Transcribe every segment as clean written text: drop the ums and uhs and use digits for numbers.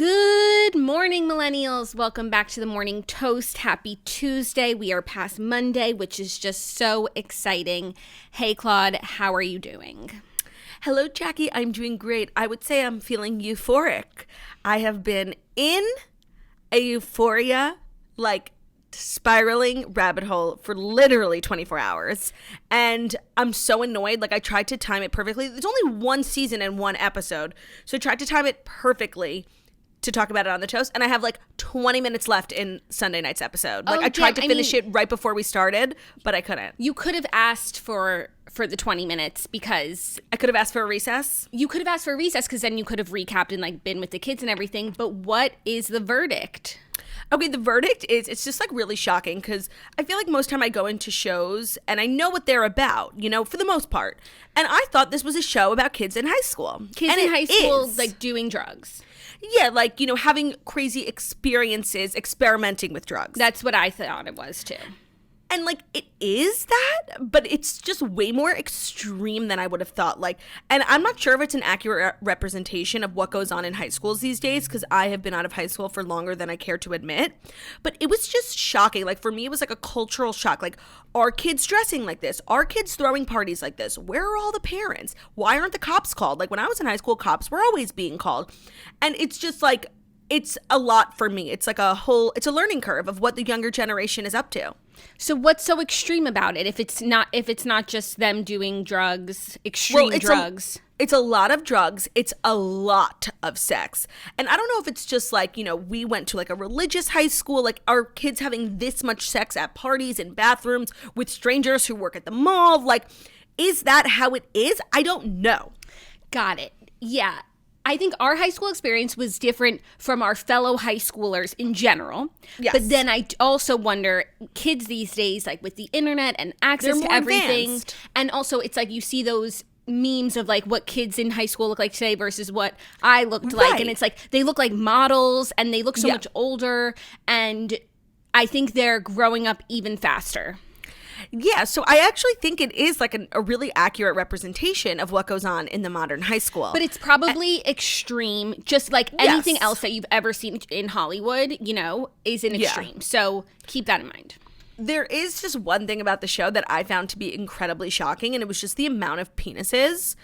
Good morning, millennials. Welcome back to the Morning Toast. Happy Tuesday. We are past Monday, which is just so exciting. Hey, Claude, how are you doing? Hello, Jackie. I'm doing great. I would say I'm feeling euphoric. I have been in a euphoria, spiraling rabbit hole for literally 24 hours. And I'm so annoyed. I tried to time it perfectly. There's only one season and one episode. So I tried to time it perfectly to talk about it on the toast, and I have 20 minutes left in Sunday night's episode. I tried to finish it right before we started, but I couldn't. You could have asked for the 20 minutes because I could have asked for a recess. You could have asked for a recess because then you could have recapped and been with the kids and everything. But what is the verdict? Okay, the verdict is it's just really shocking because I feel like most time I go into shows and I know what they're about, for the most part. And I thought this was a show about kids in high school. Kids in high school doing drugs. Yeah, having crazy experiences, experimenting with drugs. That's what I thought it was, too. And, it is that, but it's just way more extreme than I would have thought. And I'm not sure if it's an accurate representation of what goes on in high schools these days, because I have been out of high school for longer than I care to admit. But it was just shocking. For me, it was a cultural shock. Are kids dressing like this? Are kids throwing parties like this? Where are all the parents? Why aren't the cops called? When I was in high school, cops were always being called. And it's just it's a lot for me. It's it's a learning curve of what the younger generation is up to. So what's so extreme about it? If it's not just them doing drugs, drugs. It's a lot of drugs. It's a lot of sex. And I don't know if it's just we went to a religious high school. Are kids having this much sex at parties and bathrooms with strangers who work at the mall? Is that how it is? I don't know. Got it. Yeah. I think our high school experience was different from our fellow high schoolers in general. Yes. But then I also wonder, kids these days, with the internet and access to everything. Advanced. And also it's you see those memes of what kids in high school look like today versus what I looked like. Right. And it's they look like models and they look so much older. And I think they're growing up even faster. Yeah, so I actually think it is a really accurate representation of what goes on in the modern high school. But it's probably extreme, just anything else that you've ever seen in Hollywood, is an extreme. So keep that in mind. There is just one thing about the show that I found to be incredibly shocking, and it was just the amount of penises.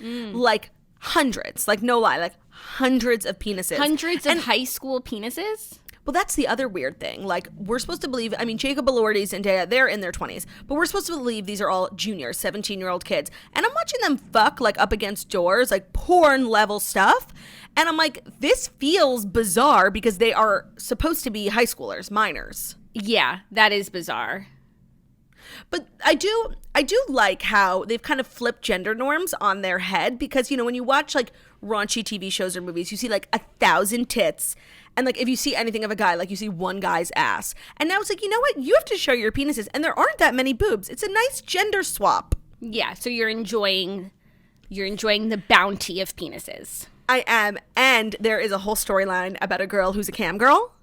Hundreds, no lie, hundreds of penises. Hundreds of high school penises? Well, that's the other weird thing. We're supposed to believe, Jacob Elordi's and Dea, they're in their 20s, but we're supposed to believe these are all juniors, 17-year-old kids. And I'm watching them fuck, up against doors, porn-level stuff. And I'm this feels bizarre because they are supposed to be high schoolers, minors. Yeah, that is bizarre. But I do like how they've kind of flipped gender norms on their head because, when you watch, raunchy TV shows or movies, you see, 1,000 tits. And, if you see anything of a guy, you see one guy's ass. And now it's you know what? You have to show your penises. And there aren't that many boobs. It's a nice gender swap. Yeah, so you're enjoying the bounty of penises. I am. And there is a whole storyline about a girl who's a cam girl.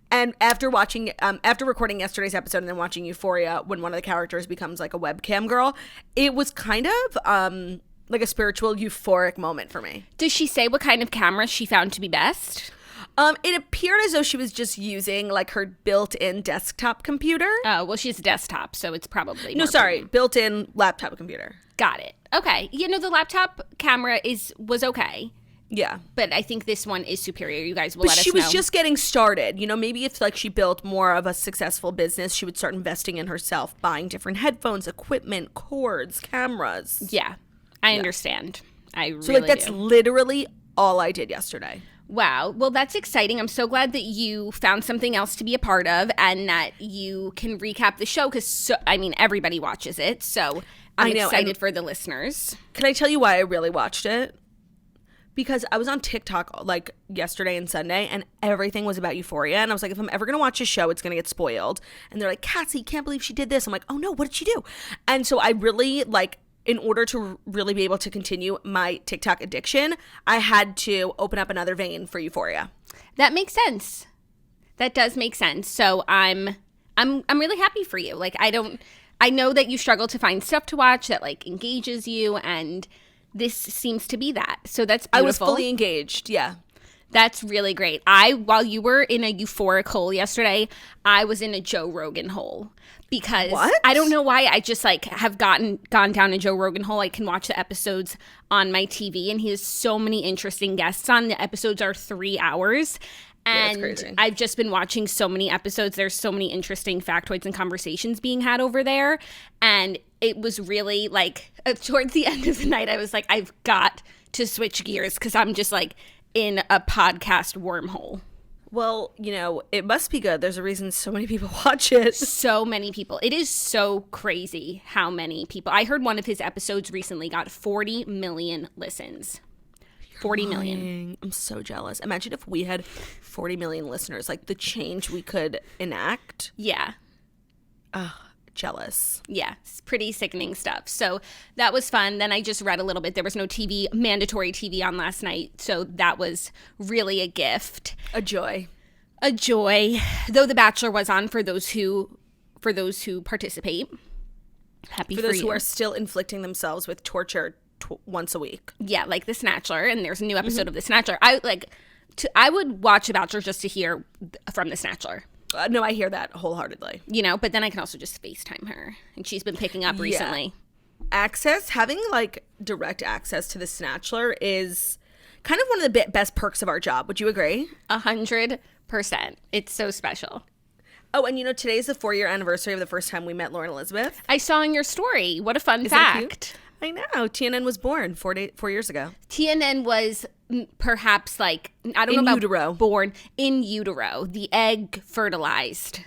And after recording yesterday's episode and then watching Euphoria, when one of the characters becomes a webcam girl, it was kind of a spiritual euphoric moment for me. Does she say what kind of camera she found to be best? It appeared as though she was just using her built-in desktop computer. Oh, well, she's a desktop, so it's probably built-in laptop computer. Got it. Okay. The laptop camera was okay. Yeah. But I think this one is superior. You guys will let us know. But she was just getting started. Maybe if she built more of a successful business, she would start investing in herself, buying different headphones, equipment, cords, cameras. Yeah. I understand. I really So that's literally all I did yesterday. Wow. Well, that's exciting. I'm so glad that you found something else to be a part of and that you can recap the show because, everybody watches it. So I'm excited for the listeners. Can I tell you why I really watched it? Because I was on TikTok yesterday and Sunday and everything was about Euphoria. And I was if I'm ever going to watch a show, it's going to get spoiled. And they're Cassie, can't believe she did this. I'm oh no, what did she do? And so I really in order to really be able to continue my TikTok addiction, I had to open up another vein for Euphoria. That makes sense. That does make sense. So I'm really happy for you. I know that you struggle to find stuff to watch that engages you, and this seems to be that. So that's beautiful. I was fully engaged. Yeah. That's really great. While you were in a euphoric hole yesterday, I was in a Joe Rogan hole. Because I don't know why, I just like have gone down a Joe Rogan hole. I can watch the episodes on my TV, and he has so many interesting guests on. The episodes are 3 hours. And I've just been watching so many episodes. There's so many interesting factoids and conversations being had over there. And it was really like towards the end of the night, I was like, I've got to switch gears because I'm just like in a podcast wormhole. Well, you know, it must be good. There's a reason so many people watch it. So many people. It is so crazy how many people. I heard one of his episodes recently got 40 million listens. 40 million. I'm so jealous. Imagine if we had 40 million listeners, like the change we could enact. Yeah. Jealous. Yeah, it's pretty sickening stuff. So that was fun. Then I just read a little bit. There was no mandatory TV on last night. So that was really a gift. A joy. Though The Bachelor was on for those who participate. Happy for you. For those who are still inflicting themselves with torture once a week. Yeah, like The Snatchler, and there's a new episode of The Snatchler. I would watch The Bachelor just to hear from The Snatchler. No, I hear that wholeheartedly. You know, but then I can also just FaceTime her, and she's been picking up recently. Having like direct access to The Snatchler is kind of one of the best perks of our job. Would you agree? 100%. It's so special. Oh, and you know, today's the 4-year anniversary of the first time we met Lauren Elizabeth. I saw in your story. What a fun fact. I know. TNN was born 4 years ago. TNN was perhaps like, I don't know about utero. Born in utero. The egg fertilized.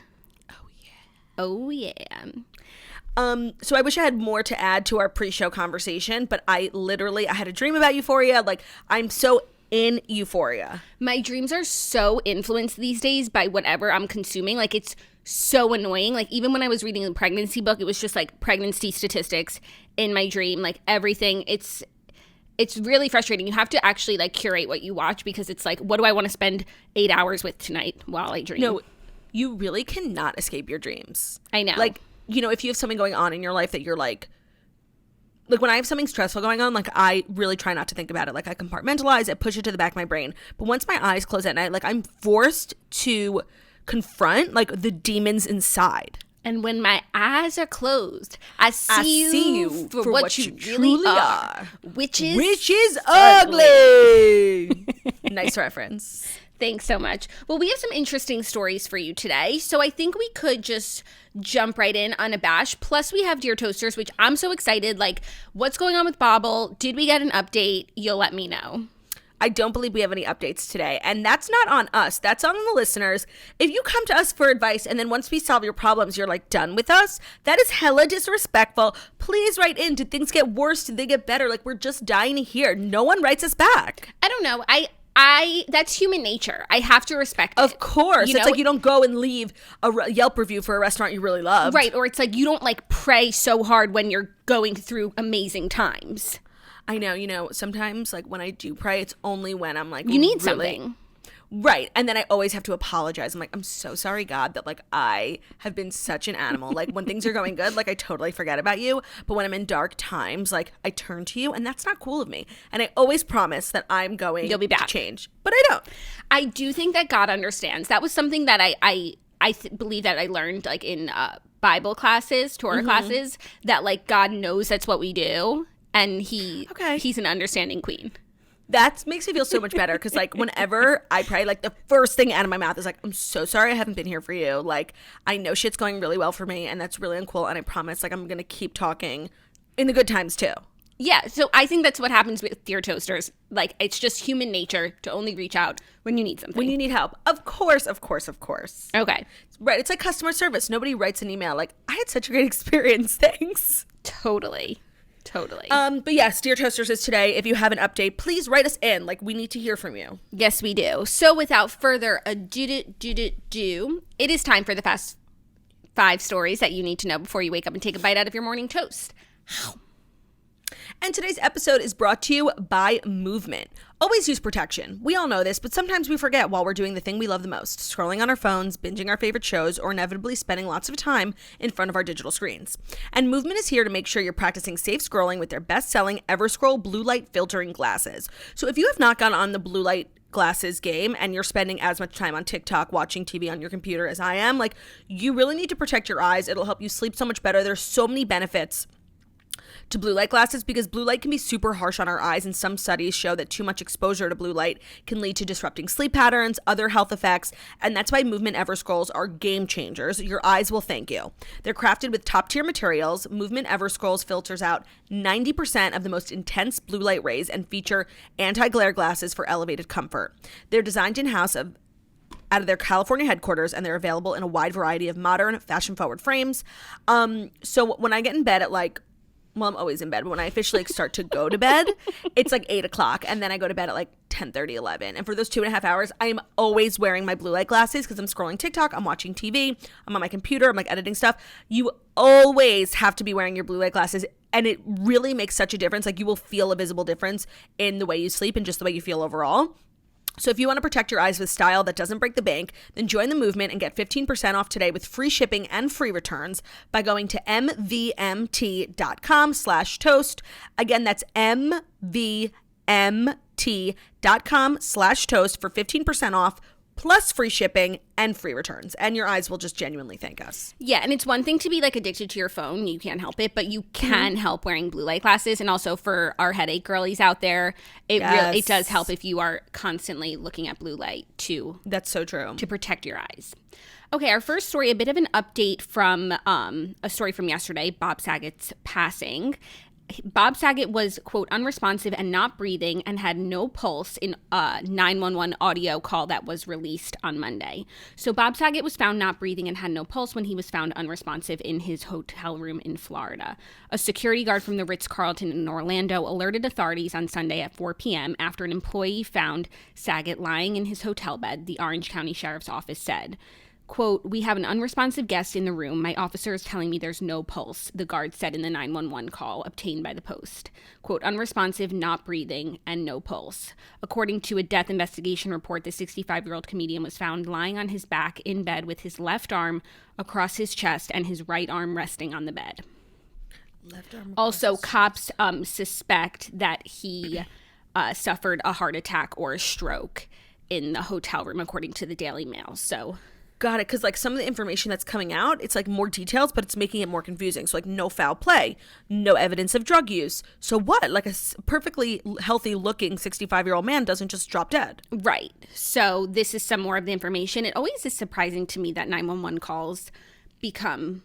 Oh, yeah. So I wish I had more to add to our pre-show conversation, but I had a dream about Euphoria. Like, I'm so in Euphoria. My dreams are so influenced these days by whatever I'm consuming. Like, it's so annoying. Like, even when I was reading the pregnancy book, it was just like pregnancy statistics in my dream, like everything. It's really frustrating. You have to actually like curate what you watch, because it's like, what do I want to spend 8 hours with tonight while I dream? No, you really cannot escape your dreams. I know. Like, you know, if you have something going on in your life that you're like when I have something stressful going on, like, I really try not to think about it. Like, I compartmentalize, I push it to the back of my brain. But once my eyes close at night, like, I'm forced to confront like the demons inside. And when my eyes are closed, I see you for what you really are. Which is ugly. Nice reference. Thanks so much. Well, we have some interesting stories for you today, so I think we could just jump right in unabashed. Plus, we have Dear Toasters, which I'm so excited. Like, what's going on with Bobble? Did we get an update? You'll let me know. I don't believe we have any updates today, and that's not on us. That's on the listeners. If you come to us for advice and then once we solve your problems, you're like done with us, that is hella disrespectful. Please write in. Did things get worse? Did they get better? Like, we're just dying to hear. No one writes us back. I don't know. That's human nature. I have to respect it. Of course. It's like you don't go and leave a Yelp review for a restaurant you really love. Right. Or it's like you don't like pray so hard when you're going through amazing times. I know, you know, sometimes like when I do pray, it's only when I'm like, you need something. Right. And then I always have to apologize. I'm like, I'm so sorry, God, that like I have been such an animal. Like, when things are going good, like I totally forget about you. But when I'm in dark times, like I turn to you, and that's not cool of me. And I always promise that I'm going You'll be back. to change. But I don't. I do think that God understands. That was something that I believe that I learned like in Bible classes, Torah classes, that like God knows that's what we do. And he's an understanding queen. That makes me feel so much better, because like whenever I pray, like the first thing out of my mouth is like, I'm so sorry I haven't been here for you. Like, I know shit's going really well for me, and that's really uncool, and I promise like I'm going to keep talking in the good times too. Yeah, so I think that's what happens with Dear Toasters. Like, it's just human nature to only reach out when you need something. When you need help. Of course. Okay. Right, it's like customer service. Nobody writes an email like, I had such a great experience, thanks. Totally. But yes, Dear Toasters is today. If you have an update, please write us in. Like, we need to hear from you. Yes, we do. So without further ado, it is time for the fast 5 stories that you need to know before you wake up and take a bite out of your morning toast. And today's episode is brought to you by Movement. Always use protection. We all know this, but sometimes we forget while we're doing the thing we love the most, scrolling on our phones, binging our favorite shows, or inevitably spending lots of time in front of our digital screens. And Movement is here to make sure you're practicing safe scrolling with their best-selling EverScroll blue light filtering glasses. So if you have not gone on the blue light glasses game and you're spending as much time on TikTok watching TV on your computer as I am, like, you really need to protect your eyes. It'll help you sleep so much better. There's so many benefits to blue light glasses because blue light can be super harsh on our eyes, and some studies show that too much exposure to blue light can lead to disrupting sleep patterns, other health effects, and that's why Movement Ever Scrolls are game changers. Your eyes will thank you. They're crafted with top-tier materials. Movement Ever Scrolls filters out 90% of the most intense blue light rays and feature anti-glare glasses for elevated comfort. They're designed in-house out of their California headquarters, and they're available in a wide variety of modern, fashion-forward frames. So when I get in bed at well, I'm always in bed, but when I officially start to go to bed, it's like 8 o'clock, and then I go to bed at like 10:30, 11. And for those 2.5 hours, I am always wearing my blue light glasses because I'm scrolling TikTok, I'm watching TV, I'm on my computer, I'm like editing stuff. You always have to be wearing your blue light glasses, and it really makes such a difference. Like, you will feel a visible difference in the way you sleep and just the way you feel overall. So if you want to protect your eyes with style that doesn't break the bank, then join the movement and get 15% off today with free shipping and free returns by going to mvmt.com/toast. Again, that's mvmt.com/toast for 15% off plus free shipping and free returns. And your eyes will just genuinely thank us. Yeah, and it's one thing to be like addicted to your phone. You can't help it, but you can help wearing blue light glasses. And also for our headache girlies out there, it does help if you are constantly looking at blue light too. That's so true. To protect your eyes. Okay, our first story, a bit of an update from a story from yesterday, Bob Saget's passing. Bob Saget was, quote, unresponsive and not breathing and had no pulse in a 911 audio call that was released on Monday. So Bob Saget was found not breathing and had no pulse when he was found unresponsive in his hotel room in Florida. A security guard from the Ritz-Carlton in Orlando alerted authorities on Sunday at 4 p.m. after an employee found Saget lying in his hotel bed, the Orange County Sheriff's Office said. Quote, we have an unresponsive guest in the room. My officer is telling me there's no pulse, the guard said in the 911 call obtained by the Post. Quote, unresponsive, not breathing, and no pulse. According to a death investigation report, the 65-year-old comedian was found lying on his back in bed with his left arm across his chest and his right arm resting on the bed. Also, cops suspect that he suffered a heart attack or a stroke in the hotel room, according to the Daily Mail. So... Got it, because like some of the information that's coming out, it's like more details, but it's making it more confusing. So like no foul play, no evidence of drug use. So what? Like a perfectly healthy looking 65-year-old man doesn't just drop dead. Right. So this is some more of the information. It always is surprising to me that 911 calls become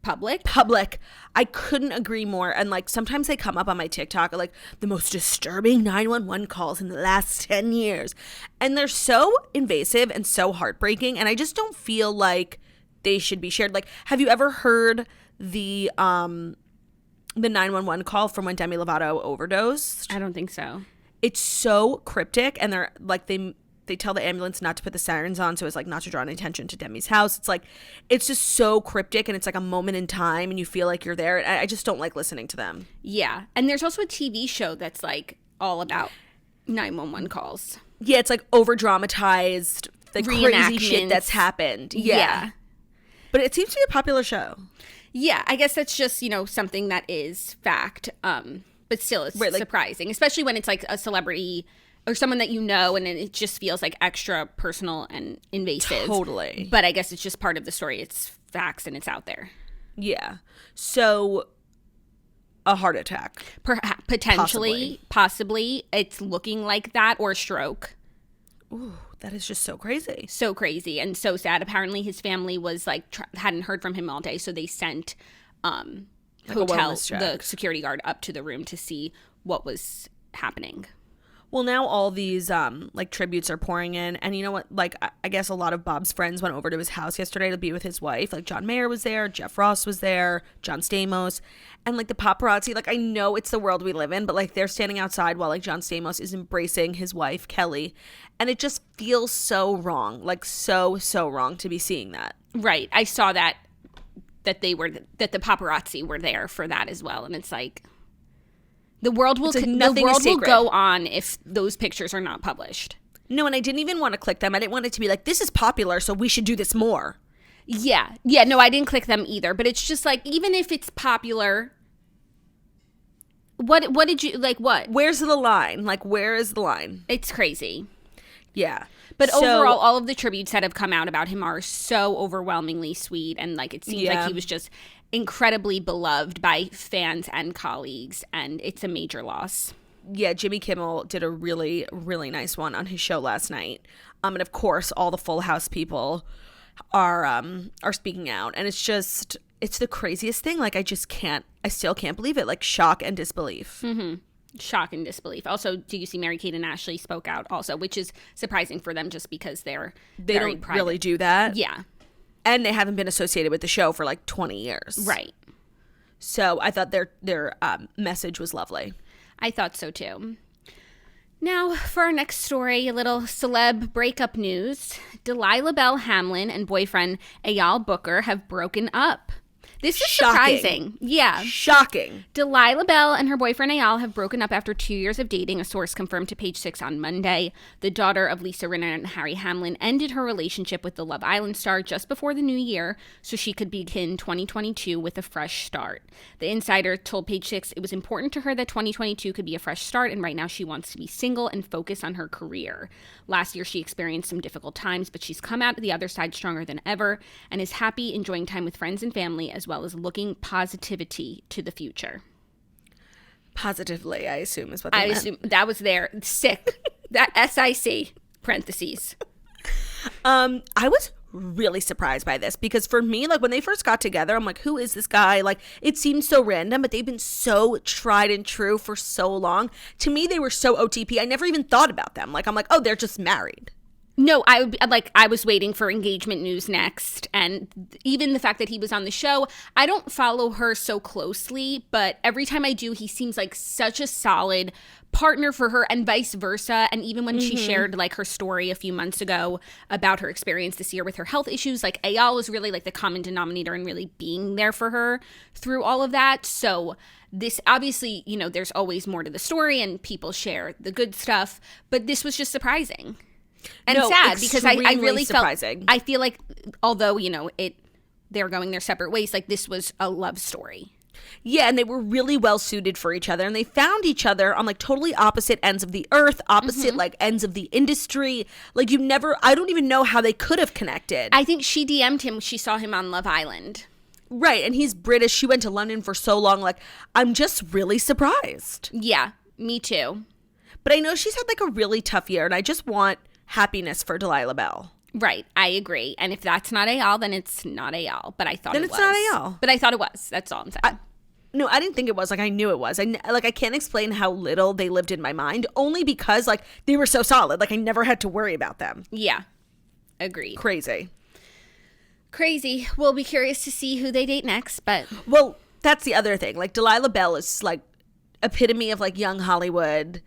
public. I couldn't agree more. And like sometimes they come up on my TikTok like the most disturbing 911 calls in the last 10 years. And they're so invasive and so heartbreaking. And I just don't feel like they should be shared. Like, have you ever heard the 911 call from when Demi Lovato overdosed? I don't think so. It's so cryptic, and they're like they tell the ambulance not to put the sirens on, so it's like not to draw any attention to Demi's house. It's like, it's just so cryptic, and it's like a moment in time, and you feel like you're there. I just don't like listening to them. Yeah, and there's also a TV show that's like all about 911 calls. Yeah, it's like over dramatized, the crazy shit that's happened. Yeah, but it seems to be a popular show. Yeah, I guess that's just, you know, something that is fact, but still it's surprising, especially when it's like a celebrity or someone that you know, and it just feels like extra personal and invasive. Totally. But I guess it's just part of the story. It's facts and it's out there. Yeah. So, a heart attack. Potentially. Possibly. It's looking like that, or a stroke. Ooh, that is just so crazy. So crazy and so sad. Apparently his family was like, hadn't heard from him all day, so they sent the security guard up to the room to see what was happening. Well, now all these like tributes are pouring in, and you know what, like I guess a lot of Bob's friends went over to his house yesterday to be with his wife. Like John Mayer was there, Jeff Ross was there, John Stamos, and like the paparazzi. Like, I know it's the world we live in, but like they're standing outside while like John Stamos is embracing his wife Kelly, and it just feels so wrong, like so wrong to be seeing that. Right, I saw that the paparazzi were there for that as well, and it's like. The world will go on if those pictures are not published. No, and I didn't even want to click them. I didn't want it to be like, this is popular, so we should do this more. Yeah. Yeah, no, I didn't click them either. But it's just like, even if it's popular, what did you, like, what? Where's the line? Like, where is the line? It's crazy. Yeah. But overall, all of the tributes that have come out about him are so overwhelmingly sweet. And like, it seems like he was just incredibly beloved by fans and colleagues. And it's a major loss. Yeah, Jimmy Kimmel did a really, really nice one on his show last night. And of course, all the Full House people are speaking out. And it's the craziest thing. Like, I still can't believe it. Like, shock and disbelief. Mm-hmm. Shock and disbelief. Also, do you see Mary-Kate and Ashley spoke out also, which is surprising for them just because they don't private. Really do that. Yeah. And they haven't been associated with the show for like 20 years. Right. So I thought their message was lovely. I thought so too. Now, for our next story, a little celeb breakup news. Delilah Belle Hamlin and boyfriend Eyal Booker have broken up. This is surprising. Yeah. Shocking. Delilah Belle and her boyfriend Eyal have broken up after 2 years of dating, a source confirmed to Page Six on Monday. The daughter of Lisa Rinna and Harry Hamlin ended her relationship with the Love Island star just before the new year so she could begin 2022 with a fresh start. The insider told Page Six it was important to her that 2022 could be a fresh start, and right now she wants to be single and focus on her career. Last year she experienced some difficult times, but she's come out the other side stronger than ever and is happy, enjoying time with friends and family, as well as looking positivity to the future. Positively, I assume, is what they meant. I assume that was there. Sick. That SIC, parentheses. I was really surprised by this because for me, like when they first got together, I'm like, who is this guy? Like, it seems so random, but they've been so tried and true for so long. To me, they were so OTP. I never even thought about them. Like, I'm like, oh, they're just married. No, I was waiting for engagement news next. And even the fact that he was on the show, I don't follow her so closely, but every time I do, he seems like such a solid partner for her and vice versa. And even when she shared like her story a few months ago about her experience this year with her health issues, like Eyal was really like the common denominator and really being there for her through all of that. So this obviously, you know, there's always more to the story and people share the good stuff, but this was just surprising. And sad because I really surprising. I feel like although, you know, they're going their separate ways, like this was a love story. Yeah, and they were really well suited for each other, and they found each other on like totally opposite ends of the earth, opposite like ends of the industry. Like I don't even know how they could have connected. I think she DM'd him. She saw him on Love Island. Right, and he's British. She went to London for so long. Like, I'm just really surprised. Yeah, me too. But I know she's had like a really tough year, and I just want happiness for Delilah Belle. Right, I agree. And if that's not Eyal, then it's not Eyal. But I thought then it was. Then it's not Eyal. But I thought it was. That's all I'm saying. No, I didn't think it was. Like, I knew it was. I can't explain how little they lived in my mind, only because, like, they were so solid. Like, I never had to worry about them. Yeah, agreed. Crazy. We'll be curious to see who they date next, but... Well, that's the other thing. Like, Delilah Belle is, like, epitome of, like, young Hollywood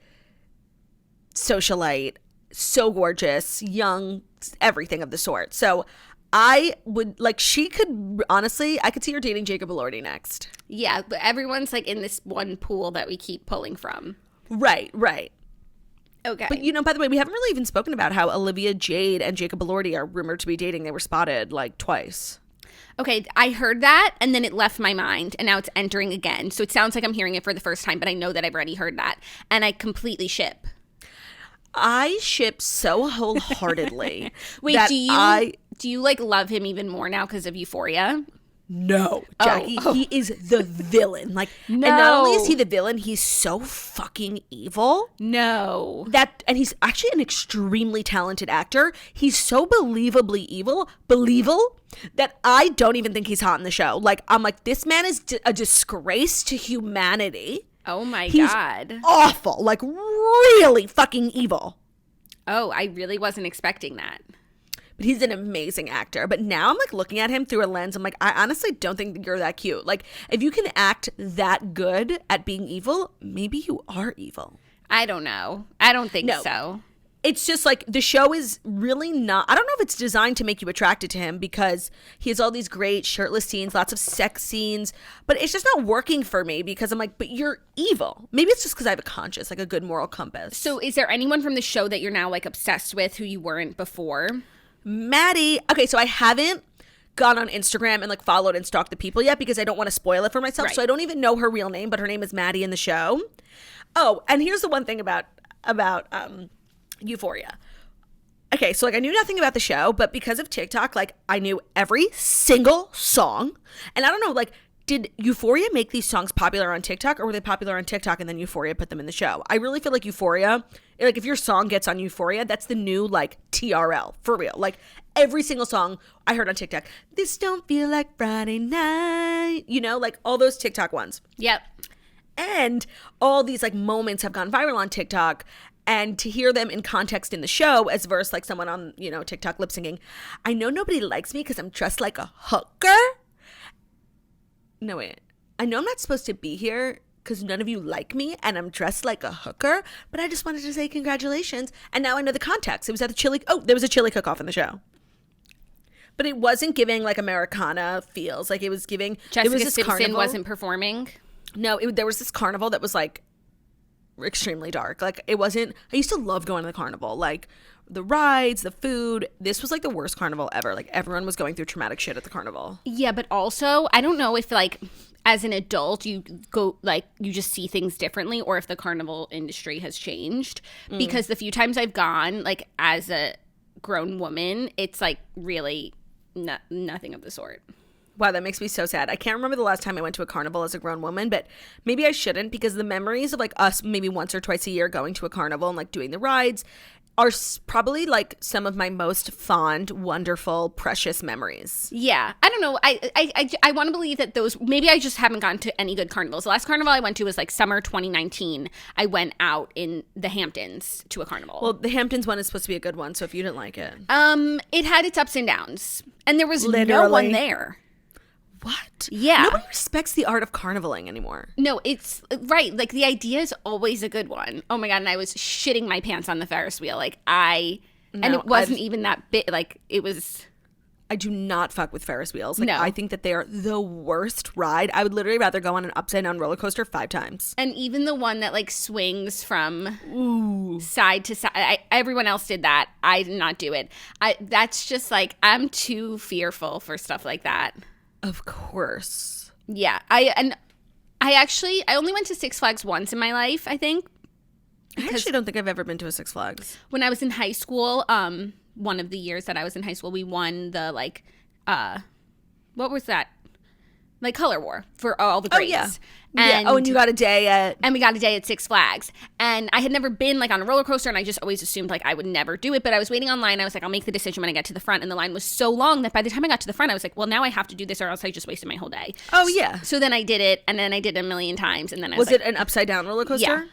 socialite. So gorgeous, young, everything of the sort. So I would like, she could honestly, I could see her dating Jacob Elordi next. Yeah, but everyone's like in this one pool that we keep pulling from. Right. Okay. But you know, by the way, we haven't really even spoken about how Olivia Jade and Jacob Elordi are rumored to be dating. They were spotted like twice. Okay, I heard that and then it left my mind and now it's entering again. So it sounds like I'm hearing it for the first time, but I know that I've already heard that and I completely ship. I ship so wholeheartedly. Wait, do you like love him even more now because of Euphoria? No, Jackie, he is the villain. Like, no. And not only is he the villain, he's so fucking evil. No. And he's actually an extremely talented actor. He's so believably believable that I don't even think he's hot in the show. Like, I'm like, this man is a disgrace to humanity. Oh my God. He's awful. Like, really fucking evil. Oh, I really wasn't expecting that. But he's an amazing actor. But now I'm like looking at him through a lens. I'm like, I honestly don't think you're that cute. Like, if you can act that good at being evil, maybe you are evil. I don't know. I don't think so. It's just like the show is really not, I don't know if it's designed to make you attracted to him because he has all these great shirtless scenes, lots of sex scenes, but it's just not working for me because I'm like, but you're evil. Maybe it's just because I have a conscience, like a good moral compass. So is there anyone from the show that you're now like obsessed with who you weren't before? Maddie. Okay, so I haven't gone on Instagram and like followed and stalked the people yet because I don't want to spoil it for myself. Right. So I don't even know her real name, but her name is Maddie in the show. Oh, and here's the one thing about Euphoria. Okay, so like I knew nothing about the show, but because of TikTok, like I knew every single song. And I don't know, like, did Euphoria make these songs popular on TikTok, or were they popular on TikTok and then Euphoria put them in the show? I really feel like Euphoria, like if your song gets on Euphoria, that's the new like TRL, for real. Like every single song I heard on TikTok, this don't feel like Friday night, you know, like all those TikTok ones. Yep. And all these like moments have gone viral on TikTok. And to hear them in context in the show as versus like someone on, you know, TikTok lip syncing, I know nobody likes me because I'm dressed like a hooker. No, wait. I know I'm not supposed to be here because none of you like me and I'm dressed like a hooker, but I just wanted to say congratulations. And now I know the context. It was at the chili. Oh, there was a chili cook-off in the show. But it wasn't giving like Americana feels. Like it was giving. Jessica was this Simpson carnival. wasn't performing. No, there was this carnival that was like extremely dark. Like it wasn't. I used to love going to the carnival. Like the rides, the food. This was like the worst carnival ever. Like everyone was going through traumatic shit at the carnival. Yeah, but also I don't know if like as an adult you go like you just see things differently, or if the carnival industry has changed. Because the few times I've gone like as a grown woman, it's like really nothing of the sort. Wow, that makes me so sad. I can't remember the last time I went to a carnival as a grown woman, but maybe I shouldn't, because the memories of like us maybe once or twice a year going to a carnival and like doing the rides are probably like some of my most fond, wonderful, precious memories. Yeah, I don't know. I want to believe that those, maybe I just haven't gone to any good carnivals. The last carnival I went to was like summer 2019. I went out in the Hamptons to a carnival. Well, the Hamptons one is supposed to be a good one, so if you didn't like it. It had its ups and downs, and there was Literally. no one there. What? Yeah. Nobody respects the art of carnivaling anymore. No, it's right. Like the idea is always a good one. Oh my God. And I was shitting my pants on the Ferris wheel. And it wasn't even that big. Like it was. I do not fuck with Ferris wheels. Like, no. I think that they are the worst ride. I would literally rather go on an upside down roller coaster 5 times. And even the one that like swings from side to side. Everyone else did that. I did not do it. That's just like, I'm too fearful for stuff like that. Of course. Yeah. I only went to Six Flags once in my life, I think. I actually don't think I've ever been to a Six Flags. When I was in high school, one of the years that I was in high school, we won the like what was that? Like Color War for all the grades. Oh, yeah. And you got a day at... And we got a day at Six Flags. And I had never been like on a roller coaster, and I just always assumed like I would never do it. But I was waiting online. I was like, I'll make the decision when I get to the front. And the line was so long that by the time I got to the front, I was like, well, now I have to do this or else I just wasted my whole day. Oh, yeah. So then I did it, and then I did it a million times. And then I was it an upside down roller coaster? Yeah.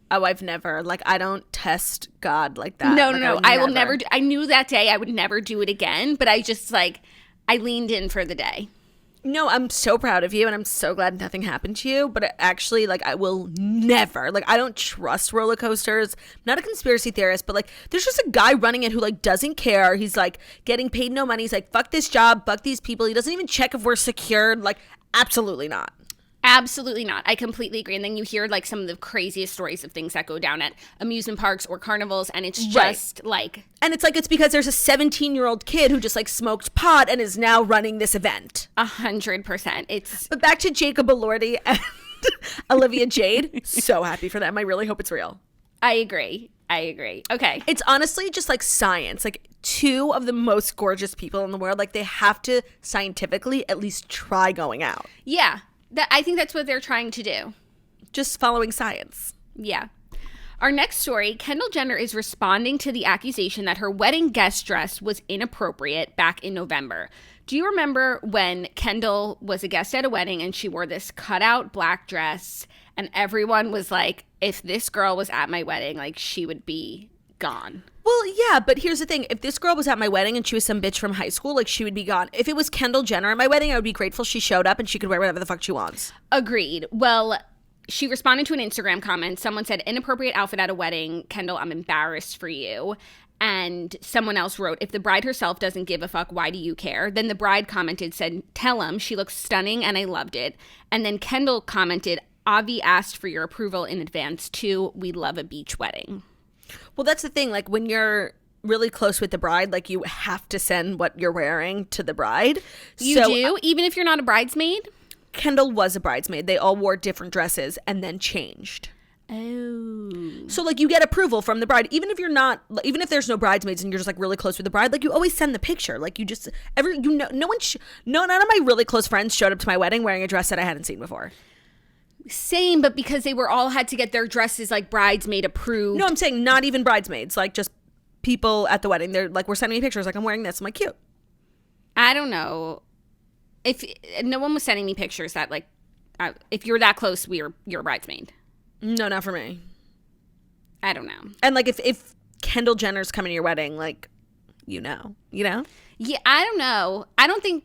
Oh, I've never. Like, I don't test God like that. No. I will never. I knew that day I would never do it again. But I just like, I leaned in for the day. No, I'm so proud of you, and I'm so glad nothing happened to you. But actually, like, I will never, like, I don't trust roller coasters. I'm not a conspiracy theorist, but like, there's just a guy running it who like doesn't care. He's like getting paid no money. He's like, fuck this job, fuck these people. He doesn't even check if we're secured. Like, absolutely not. Absolutely not. I completely agree. And then you hear like some of the craziest stories of things that go down at amusement parks or carnivals, and it's just like... And it's like, it's because there's a 17-year-old kid who just like smoked pot and is now running this event. 100%. It's... But back to Jacob Elordi and Olivia Jade. So happy for them. I really hope it's real. I agree. Okay. It's honestly just like science. Like, 2 of the most gorgeous people in the world, like, they have to scientifically at least try going out. Yeah. I think that's what they're trying to do. Just following science. Yeah. Our next story, Kendall Jenner is responding to the accusation that her wedding guest dress was inappropriate back in November. Do you remember when Kendall was a guest at a wedding and she wore this cutout black dress, and everyone was like, if this girl was at my wedding, like, she would be gone? Well, yeah, but here's the thing. If this girl was at my wedding and she was some bitch from high school, like, she would be gone. If it was Kendall Jenner at my wedding, I would be grateful she showed up and she could wear whatever the fuck she wants. Agreed. Well, she responded to an Instagram comment. Someone said, inappropriate outfit at a wedding. Kendall, I'm embarrassed for you. And someone else wrote, if the bride herself doesn't give a fuck, why do you care? Then the bride commented, said, tell him she looks stunning and I loved it. And then Kendall commented, Avi asked for your approval in advance too. We love a beach wedding. Well, that's the thing. Like, when you're really close with the bride, like, you have to send what you're wearing to the bride. You do? Even if you're not a bridesmaid? Kendall was a bridesmaid. They all wore different dresses and then changed. Oh. So, like, you get approval from the bride. Even if there's no bridesmaids and you're just, like, really close with the bride, like, you always send the picture. Like, you just, none of my really close friends showed up to my wedding wearing a dress that I hadn't seen before. Same, but because they were all had to get their dresses, like, bridesmaid approved. No, I'm saying not even bridesmaids. Like, just people at the wedding. They're, like, we're sending me pictures. Like, I'm wearing this. I'm like, cute. I don't know. If no one was sending me pictures that, like, if you're that close, you're a bridesmaid. No, not for me. I don't know. And, like, if Kendall Jenner's coming to your wedding, like, you know? Yeah, I don't know. I don't think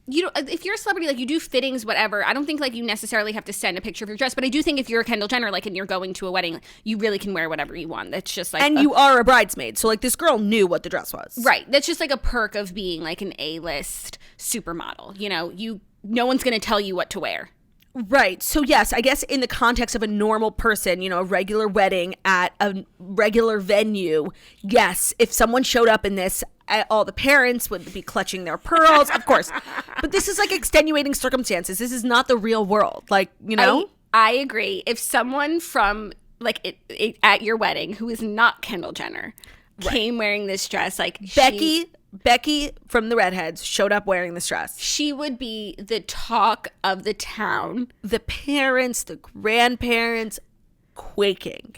if you're a celebrity, like, you do fittings, whatever. I don't think, like, you necessarily have to send a picture of your dress. But I do think if you're a Kendall Jenner, like, and you're going to a wedding, you really can wear whatever you want. That's just, like... And you are a bridesmaid. So, like, this girl knew what the dress was. Right. That's just, like, a perk of being, like, an A-list supermodel. You know, no one's going to tell you what to wear. Right. So, yes, I guess in the context of a normal person, you know, a regular wedding at a regular venue, yes, if someone showed up in this, all the parents would be clutching their pearls, of course. But this is, like, extenuating circumstances. This is not the real world. Like, you know? I agree. If someone from, like, at your wedding who is not Kendall Jenner came wearing this dress, like... Becky from the Redheads showed up wearing this dress. She would be the talk of the town. The parents, the grandparents, quaking.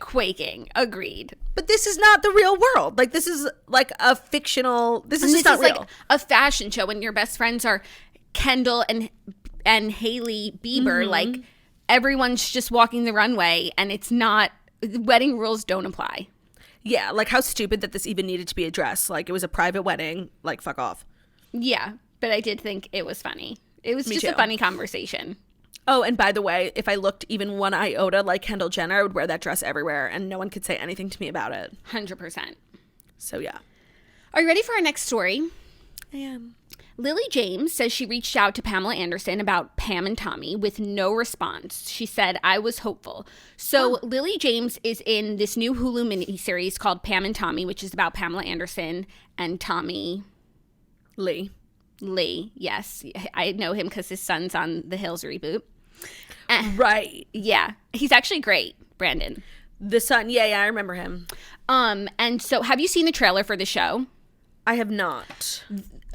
Agreed. But this is not the real world. Like, this is like a fictional. This is just not real. Like a fashion show, and your best friends are Kendall and Hailey Bieber. Mm-hmm. Like, everyone's just walking the runway, and it's not. Wedding rules don't apply. Yeah, like, how stupid that this even needed to be a dress. Like, it was a private wedding. Like, fuck off. Yeah, but I did think it was funny. It was just too. a funny conversation. Oh, and by the way, if I looked even one iota like Kendall Jenner, I would wear that dress everywhere, and no one could say anything to me about it. 100%. So, yeah. Are you ready for our next story? I am. Lily James says she reached out to Pamela Anderson about Pam and Tommy with no response. She said, I was hopeful. So Lily James is in this new Hulu miniseries called Pam and Tommy, which is about Pamela Anderson and Tommy Lee, yes. I know him because his son's on The Hills reboot. Right. Yeah. He's actually great, Brandon. The son, yeah, I remember him. And so have you seen the trailer for the show? I have not.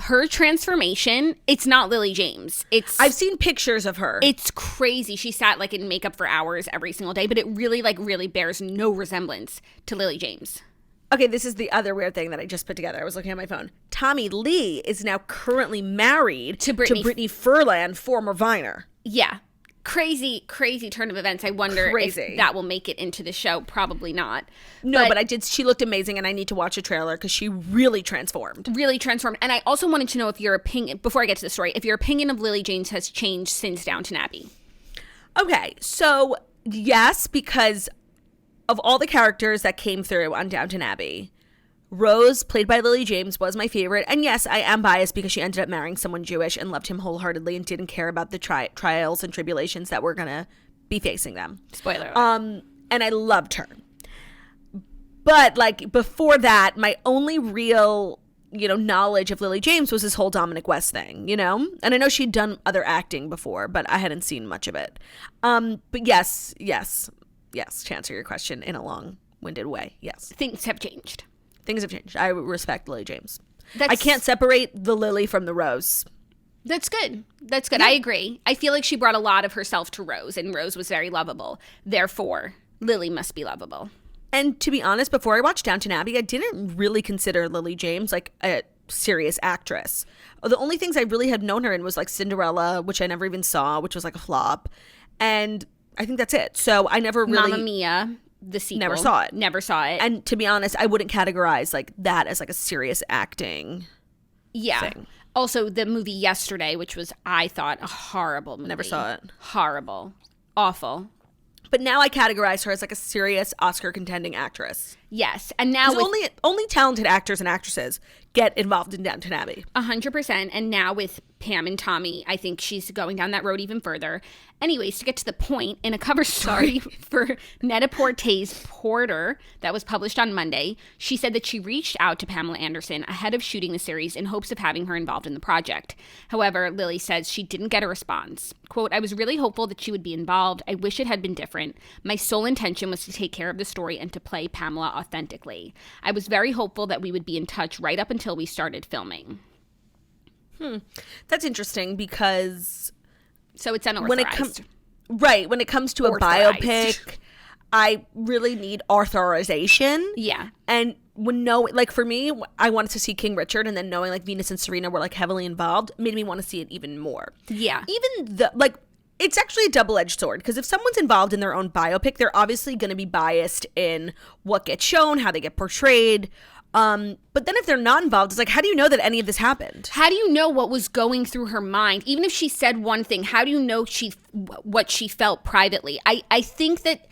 Her transformation, it's not Lily James. I've seen pictures of her. It's crazy. She sat, like, in makeup for hours every single day, but it really bears no resemblance to Lily James. Okay, this is the other weird thing that I just put together. I was looking at my phone. Tommy Lee is now currently married to Brittany Furlan, former Viner. Yeah. Crazy turn of events. I wonder if that will make it into the show. Probably not. No, but she looked amazing, and I need to watch a trailer because she really transformed. And I also wanted to know if your opinion, before I get to the story, if your opinion of Lily James has changed since Downton Abbey. Okay, so yes, because of all the characters that came through on Downton Abbey, Rose, played by Lily James, was my favorite. And yes, I am biased because she ended up marrying someone Jewish and loved him wholeheartedly and didn't care about the trials and tribulations that were going to be facing them. Spoiler alert. And I loved her. But, like, before that, my only real, knowledge of Lily James was this whole Dominic West thing, And I know she'd done other acting before, but I hadn't seen much of it. But yes, to answer your question in a long-winded way, yes. Things have changed. I respect Lily James. I can't separate the Lily from the Rose. That's good. Yeah. I agree. I feel like she brought a lot of herself to Rose, and Rose was very lovable. Therefore, Lily must be lovable. And to be honest, before I watched Downton Abbey, I didn't really consider Lily James like a serious actress. The only things I really had known her in was like Cinderella, which I never even saw, which was like a flop. And I think that's it. So I never really... Mamma Mia. The sequel. Never saw it. And to be honest, I wouldn't categorize like that as like a serious acting thing. Also, the movie Yesterday, which was, I thought, a horrible movie. Never saw it. Horrible. Awful. But now I categorize her as like a serious Oscar contending actress. Yes. And now only talented actors and actresses get involved in Downton Abbey. 100%. And now with Pam and Tommy, I think she's going down that road even further. Anyways, to get to the point, in a cover story for Net-a-Porter's Porter that was published on Monday, she said that she reached out to Pamela Anderson ahead of shooting the series in hopes of having her involved in the project. However, Lily says she didn't get a response. Quote, "I was really hopeful that she would be involved. I wish it had been different. My sole intention was to take care of the story and to play Pamela authentically. I was very hopeful that we would be in touch right up until we started filming." That's interesting because... So it's unauthorized. When it comes to a biopic, I really need authorization. Yeah. And for me, I wanted to see King Richard, and then knowing like Venus and Serena were like heavily involved made me want to see it even more. Yeah. It's actually a double-edged sword, because if someone's involved in their own biopic, they're obviously going to be biased in what gets shown, how they get portrayed. But then if they're not involved, it's like, how do you know that any of this happened? How do you know what was going through her mind? Even if she said one thing, how do you know what she felt privately? I think that,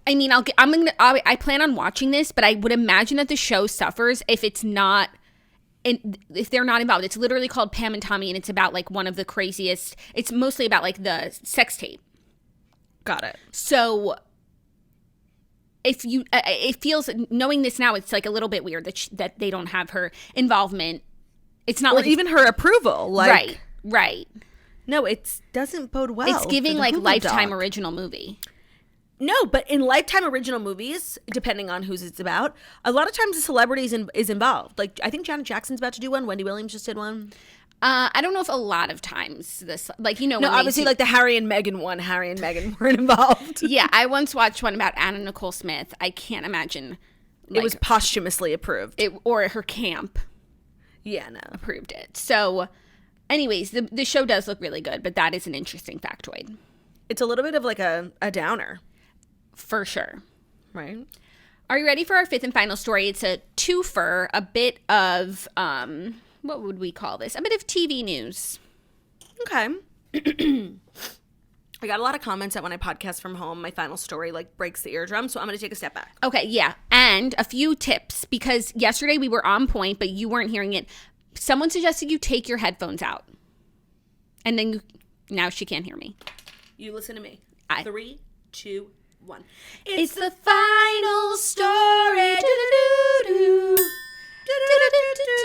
I mean, I plan on watching this, but I would imagine that the show suffers if it's not, if they're not involved. It's literally called Pam and Tommy, and it's about like one of the craziest, it's mostly about like the sex tape. Got it. So it feels, knowing this now, it's like a little bit weird that they don't have her involvement. It's not or like even her approval. Like, right. No, it doesn't bode well. It's giving like Lifetime original movie. No, but in Lifetime original movies, depending on whose it's about, a lot of times the celebrity is involved. Like, I think Janet Jackson's about to do one. Wendy Williams just did one. I don't know if a lot of times this, like, No, obviously, like the Harry and Meghan one, Harry and Meghan weren't involved. Yeah, I once watched one about Anna Nicole Smith. I can't imagine. It was posthumously approved. Or her camp. Yeah, no. Approved it. So, anyways, the show does look really good, but that is an interesting factoid. It's a little bit of like a downer. For sure. Right. Are you ready for our fifth and final story? It's a twofer, a bit of, what would we call this? A bit of TV news. Okay. I got a lot of comments that when I podcast from home, my final story like breaks the eardrum, so I'm going to take a step back. Okay, yeah. And a few tips, because yesterday we were on point, but you weren't hearing it. Someone suggested you take your headphones out. And then now she can't hear me. You listen to me. 3, 2, 1. It's the final story. Do-do-do-do. Do-do-do-do-do.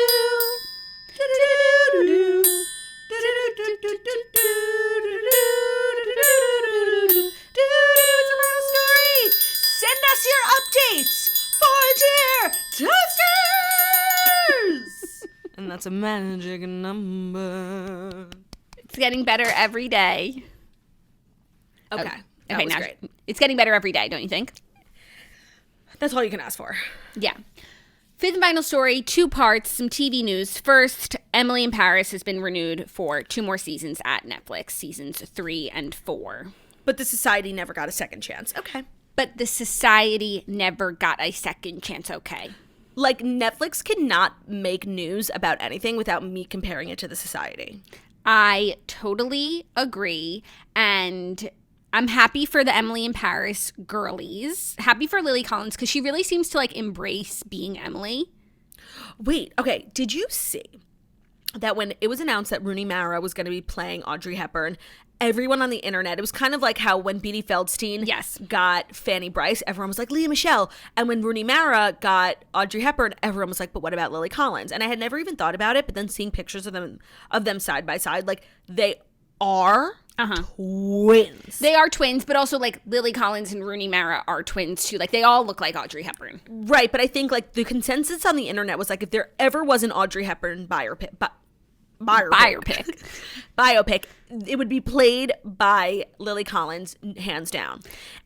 It's a final story. Send us your updates for dear toasters. And that's a magic number. It's getting better every day. Okay. Okay, now great. It's getting better every day, don't you think? That's all you can ask for. Yeah. Fifth and final story, 2 parts, some TV news. First, Emily in Paris has been renewed for 2 more seasons at Netflix, seasons 3 and 4. But the society never got a second chance. Okay. But the society never got a second chance, okay. Like, Netflix cannot make news about anything without me comparing it to the society. I totally agree, and I'm happy for the Emily in Paris girlies. Happy for Lily Collins, because she really seems to, like, embrace being Emily. Wait, okay, did you see that when it was announced that Rooney Mara was going to be playing Audrey Hepburn, everyone on the internet, it was kind of like how when Beanie Feldstein got Fanny Bryce, everyone was like, Leah Michelle. And when Rooney Mara got Audrey Hepburn, everyone was like, but what about Lily Collins? And I had never even thought about it, but then seeing pictures of them side by side, like, they are twins. They are twins, but also, like, Lily Collins and Rooney Mara are twins, too. Like, they all look like Audrey Hepburn. Right, but I think, like, the consensus on the internet was, like, if there ever was an Audrey Hepburn biopic, it would be played by Lily Collins, hands down.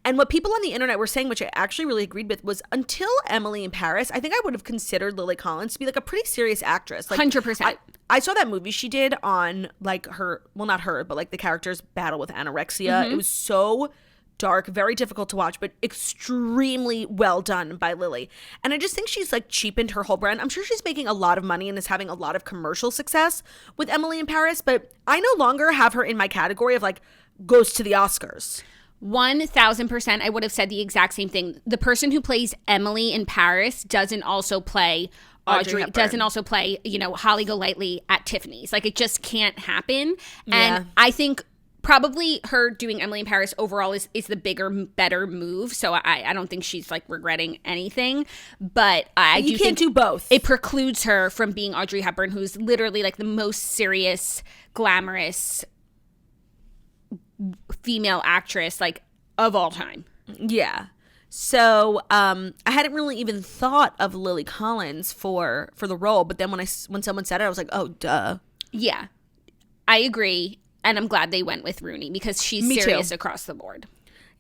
And what people on the internet were saying, which I actually really agreed with, was until Emily in Paris, I think I would have considered Lily Collins to be like a pretty serious actress. Like, 100%. I saw that movie she did on like her, well, not her, but like the character's battle with anorexia. Mm-hmm. It was so dark, very difficult to watch, but extremely well done by Lily. And I just think she's like cheapened her whole brand. I'm sure she's making a lot of money and is having a lot of commercial success with Emily in Paris, but I no longer have her in my category of like goes to the Oscars. 1,000%, I would have said the exact same thing. The person who plays Emily in Paris doesn't also play Audrey, doesn't also play, Holly Golightly at Tiffany's. Like, it just can't happen. Yeah. And I think probably her doing Emily in Paris overall is the bigger, better move. So I don't think she's, like, regretting anything. But you can't do both. It precludes her from being Audrey Hepburn, who's literally, like, the most serious, glamorous female actress, like, of all time. Yeah. So I hadn't really even thought of Lily Collins for the role, but then when someone said it, I was like, oh, duh. Yeah, I agree, and I'm glad they went with Rooney because she's serious across the board.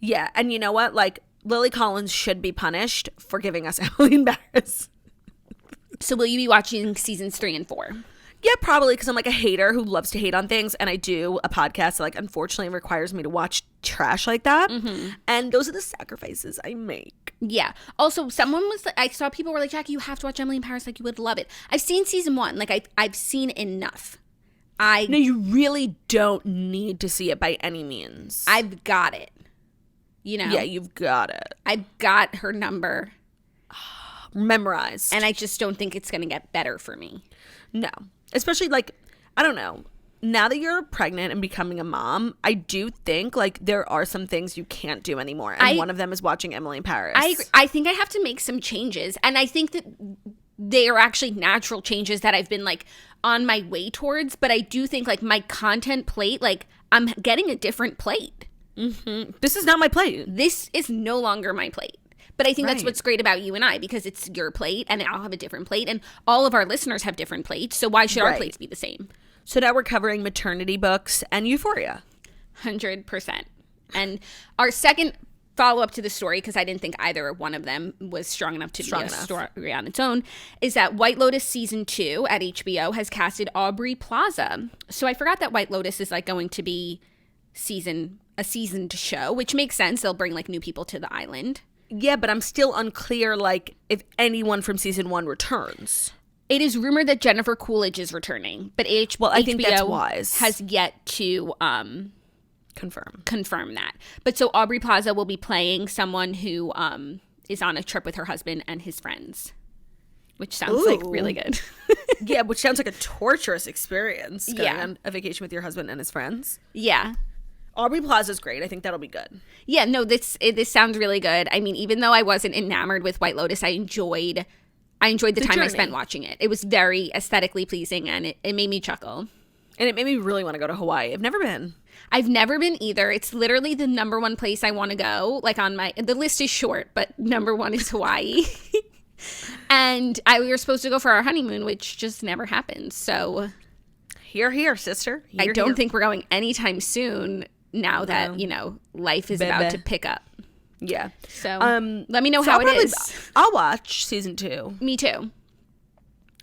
Yeah, and you know what? Like, Lily Collins should be punished for giving us Emily in Paris. So will you be watching seasons 3 and 4? Yeah, probably, because I'm like a hater who loves to hate on things, and I do a podcast that, like, unfortunately requires me to watch trash like that, and those are the sacrifices I make. Yeah. Also, I saw people were like, Jackie, you have to watch Emily in Paris, like, you would love it. I've seen season 1, like, I've seen enough. No, you really don't need to see it by any means. I've got it. Yeah, you've got it. I've got her number. Memorized. And I just don't think it's going to get better for me. No. Especially, like, I don't know. Now that you're pregnant and becoming a mom, I do think, like, there are some things you can't do anymore. And one of them is watching Emily in Paris. I agree. I think I have to make some changes. And I think that they are actually natural changes that I've been, like, on my way towards. But I do think, like, my content plate, like, I'm getting a different plate. Mm-hmm. This is not my plate. This is no longer my plate. But I think that's what's great about you and I, because it's your plate and I'll have a different plate and all of our listeners have different plates. So why should our plates be the same? So now we're covering maternity books and Euphoria. 100%. And our second follow-up to the story, because I didn't think either one of them was strong enough to be a story on its own, is that White Lotus season 2 at HBO has casted Aubrey Plaza. So I forgot that White Lotus is, like, going to be a seasoned show, which makes sense. They'll bring, like, new people to the island. Yeah, but I'm still unclear, like, if anyone from season 1 returns. It is rumored that Jennifer Coolidge is returning, but I think that's wise. Has yet to confirm that. But so Aubrey Plaza will be playing someone who is on a trip with her husband and his friends, which sounds like really good. Yeah, which sounds like a torturous experience, going on a vacation with your husband and his friends. Yeah. Aubrey Plaza's great. I think that'll be good. Yeah, no, this sounds really good. I mean, even though I wasn't enamored with White Lotus, I enjoyed the time journey I spent watching it. It was very aesthetically pleasing, and it made me chuckle. And it made me really want to go to Hawaii. I've never been. I've never been either. It's literally the number one place I want to go. Like, the list is short, but number one is Hawaii. And we were supposed to go for our honeymoon, which just never happened. So here, sister. I don't think we're going anytime soon. Now that, life is about to pick up. Yeah. So let me know how it is. I'll watch season 2. Me too.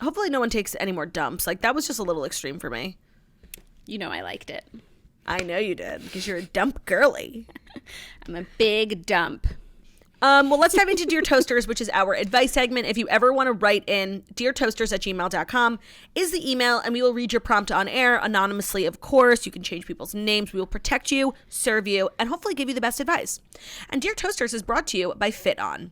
Hopefully no one takes any more dumps. Like, that was just a little extreme for me. I liked it. I know you did, because you're a dump girly. I'm a big dump. Well, let's dive into Dear Toasters, which is our advice segment. If you ever want to write in, deartoasters@gmail.com is the email, and we will read your prompt on air, anonymously, of course. You can change people's names. We will protect you, serve you, and hopefully give you the best advice. And Dear Toasters is brought to you by FitOn.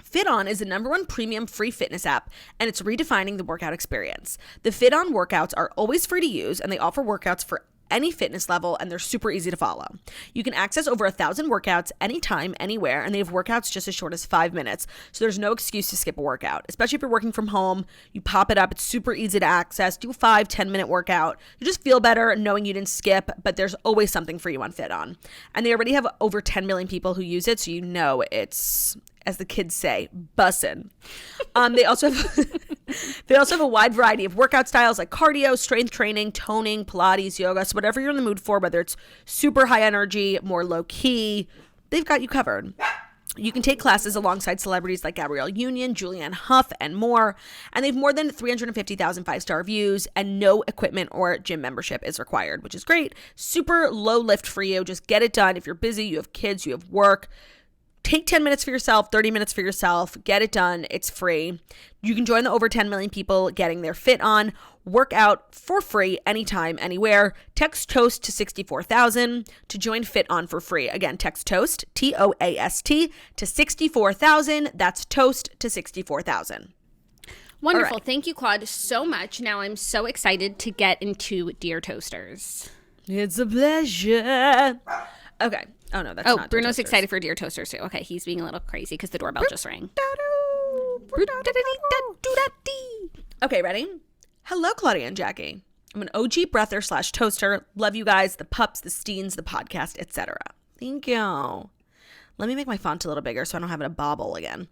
FitOn is the #1 premium free fitness app, and it's redefining the workout experience. The FitOn workouts are always free to use, and they offer workouts for any fitness level, and they're super easy to follow. You can access over 1,000 workouts anytime, anywhere, and they have workouts just as short as 5 minutes, so there's no excuse to skip a workout. Especially if you're working from home, you pop it up, it's super easy to access, do a 5-10 minute workout. You just feel better knowing you didn't skip, but there's always something for you on FitOn. And they already have over 10 million people who use it, so it's, as the kids say, bussin'. They also have a wide variety of workout styles like cardio, strength training, toning, Pilates, yoga. So whatever you're in the mood for, whether it's super high energy, more low key, they've got you covered. You can take classes alongside celebrities like Gabrielle Union, Julianne Hough, and more. And they have more than 350,000 5-star reviews, and no equipment or gym membership is required, which is great. Super low lift for you. Just get it done. If you're busy, you have kids, you have work, take 10 minutes for yourself, 30 minutes for yourself, get it done. It's free. You can join the over 10 million people getting their fit on. Work out for free anytime, anywhere. Text TOAST to 64,000 to join Fit On for free. Again, text TOAST, TOAST, to 64,000. That's TOAST to 64,000. Wonderful. Right. Thank you, Claude, so much. Now I'm so excited to get into Dear Toasters. It's a pleasure. Okay. Oh, no, that's not Dear Bruno's Toasters. Excited for Dear Toasters, too. Okay, he's being a little crazy because the doorbell just rang. Okay, ready? Hello, Claudia and Jackie. I'm an OG breather / toaster. Love you guys, the pups, the steens, the podcast, etc. Thank you. Let me make my font a little bigger so I don't have it a bobble again.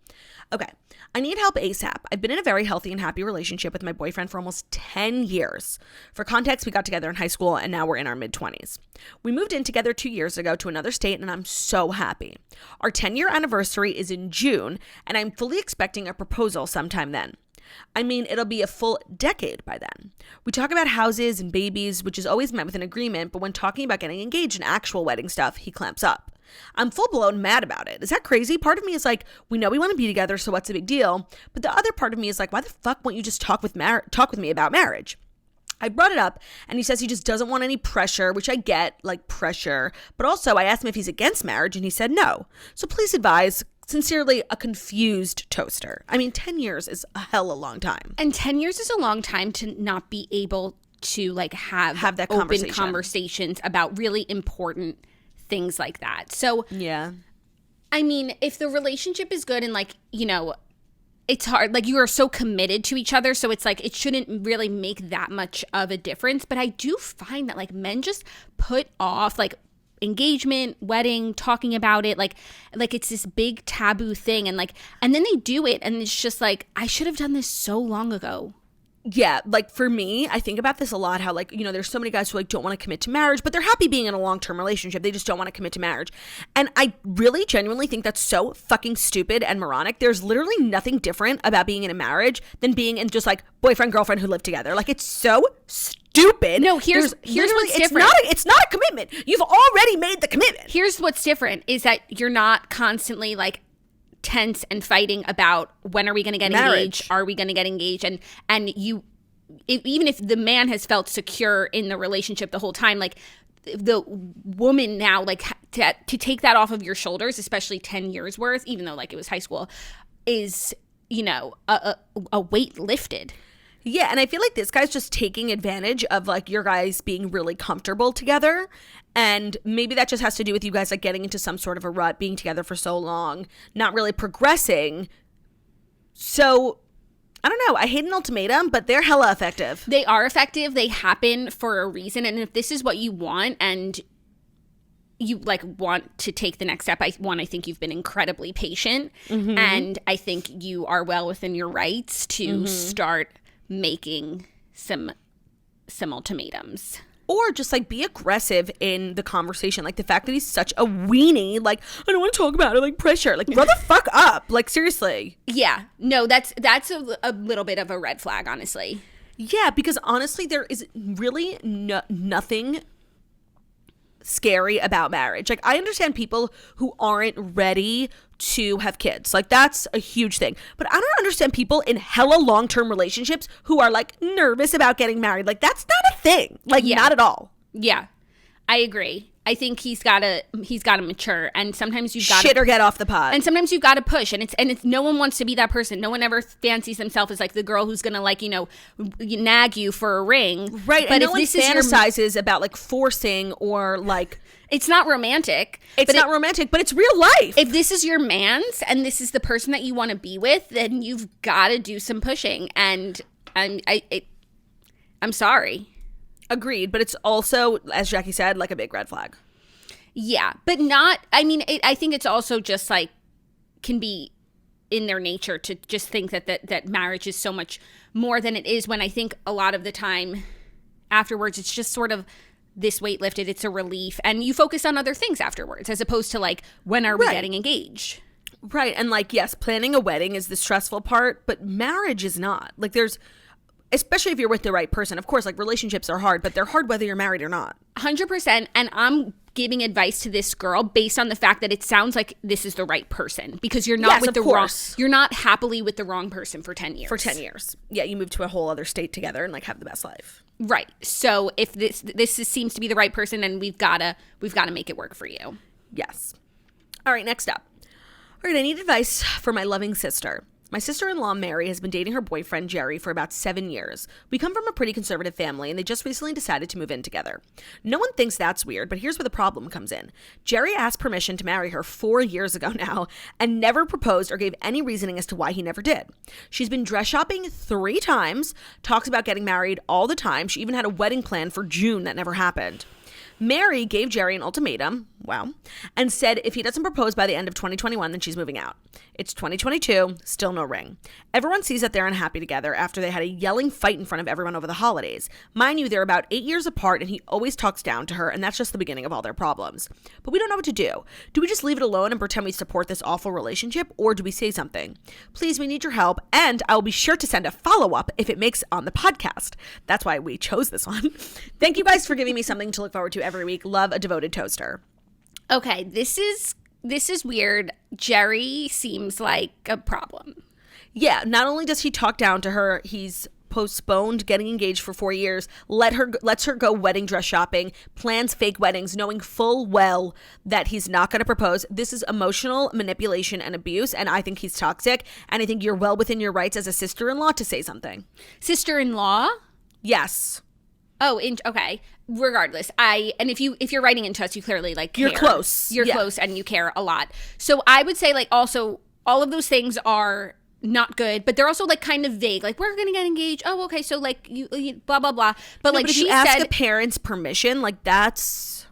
Okay. I need help ASAP. I've been in a very healthy and happy relationship with my boyfriend for almost 10 years. For context, we got together in high school and now we're in our mid-20s. We moved in together 2 years ago to another state and I'm so happy. Our 10-year anniversary is in June and I'm fully expecting a proposal sometime then. I mean, it'll be a full decade by then. We talk about houses and babies, which is always met with an agreement, but when talking about getting engaged and actual wedding stuff, he clamps up. I'm full-blown mad about it. Is that crazy? Part of me is like, we know we want to be together, so what's the big deal? But the other part of me is like, why the fuck won't you just talk with me about marriage? I brought it up, and he says he just doesn't want any pressure, which I get, like pressure. But also, I asked him if he's against marriage, and he said no. So please advise, sincerely, a confused toaster. I mean, 10 years is a hell of a long time. And 10 years is a long time to not be able to like have that open conversations about really important things like that. So yeah, I mean, if the relationship is good and like, you know, it's hard, like you are so committed to each other, so it's like it shouldn't really make that much of a difference. But I do find that like men just put off like engagement, wedding, talking about it, like it's this big taboo thing, and then they do it and it's just like, I should have done this so long ago. Yeah, like for me, I think about this a lot, how like, you know, there's so many guys who like don't want to commit to marriage, but they're happy being in a long-term relationship. They just don't want to commit to marriage. And I really genuinely think that's so fucking stupid and moronic. There's literally nothing different about being in a marriage than being in just like boyfriend, girlfriend who live together. Like it's so stupid. No, here's what's different. It's not a commitment. You've already made the commitment. Here's what's different is that you're not constantly like tense and fighting about when are we going to get engaged, are we going to get engaged, and you, even if the man has felt secure in the relationship the whole time, like the woman now, like to take that off of your shoulders, especially 10 years worth, even though like it was high school, is, you know, a weight lifted. Yeah, and I feel like this guy's just taking advantage of like your guys being really comfortable together, and maybe that just has to do with you guys like getting into some sort of a rut, being together for so long, not really progressing. So I don't know. I hate an ultimatum, but they're hella effective. They are effective. They happen for a reason, and if this is what you want and you like want to take the next step, I think you've been incredibly patient, and I think you are well within your rights to start making some ultimatums. Or just like be aggressive in the conversation. Like the fact that he's such a weenie, like, I don't want to talk about it, like pressure. Like, grow the fuck up. Like, seriously. Yeah. No, that's a little bit of a red flag, honestly. Yeah, because honestly, there is really nothing scary about marriage. Like, I understand people who aren't ready to have kids. Like, that's a huge thing. But I don't understand people in hella long-term relationships who are like nervous about getting married. Like, that's not a thing. Like, not at all. Yeah, I agree. I think he's gotta mature, and sometimes you've got shit or get off the pot, and sometimes you've got to push, and it's no one wants to be that person. No one ever fancies themselves as like the girl who's gonna like, you know, nag you for a ring, right? But and no one fantasizes about like forcing or like. It's not romantic. It's not romantic, but it's real life. If this is your man's and this is the person that you want to be with, then you've got to do some pushing, and I'm sorry. Agreed, but it's also, as Jackie said, like a big red flag. Yeah, but not, I mean, I think it's also just like, can be in their nature to just think that marriage is so much more than it is, when I think a lot of the time afterwards, it's just sort of this weight lifted, it's a relief, and you focus on other things afterwards, as opposed to like, when are we getting engaged? Right, and like, yes, planning a wedding is the stressful part, but marriage is not. Like there's... Especially if you're with the right person. Of course, like relationships are hard, but they're hard whether you're married or not. 100%. And I'm giving advice to this girl based on the fact that it sounds like this is the right person, because you're not you're not happily with the wrong person for 10 years. For 10 years. Yeah, you move to a whole other state together and like have the best life. Right. So if this seems to be the right person, then we've got to make it work for you. Yes. All right, next up. All right, I need advice for my loving sister. My sister-in-law, Mary, has been dating her boyfriend, Jerry, for about 7 years. We come from a pretty conservative family, and they just recently decided to move in together. No one thinks that's weird, but here's where the problem comes in. Jerry asked permission to marry her 4 years ago now, and never proposed or gave any reasoning as to why he never did. She's been dress shopping 3 times, talks about getting married all the time. She even had a wedding plan for June that never happened. Mary gave Jerry an ultimatum, and said if he doesn't propose by the end of 2021, then she's moving out. It's 2022, still no ring. Everyone sees that they're unhappy together after they had a yelling fight in front of everyone over the holidays. Mind you, they're about 8 years apart, and he always talks down to her, and that's just the beginning of all their problems. But we don't know what to do. Do we just leave it alone and pretend we support this awful relationship, or do we say something? Please, we need your help, and I'll be sure to send a follow-up if it makes on the podcast. That's why we chose this one. Thank you guys for giving me something to look forward to every week. Love, a devoted toaster. Okay, this is weird. Jerry seems like a problem. Yeah, not only does he talk down to her, he's postponed getting engaged for 4 years, lets her go wedding dress shopping, plans fake weddings, knowing full well that he's not going to propose. This is emotional manipulation and abuse, and I think he's toxic, and I think you're well within your rights as a sister-in-law to say something. Sister-in-law? Yes. Oh, okay. Regardless, and if you're writing into us, you clearly like care. You're close. You're close and you care a lot. So I would say like also all of those things are not good, but they're also like kind of vague. Like, we're gonna get engaged. Oh, okay. So like you blah blah blah. But no, like, but if she you ask the parents' permission, like that's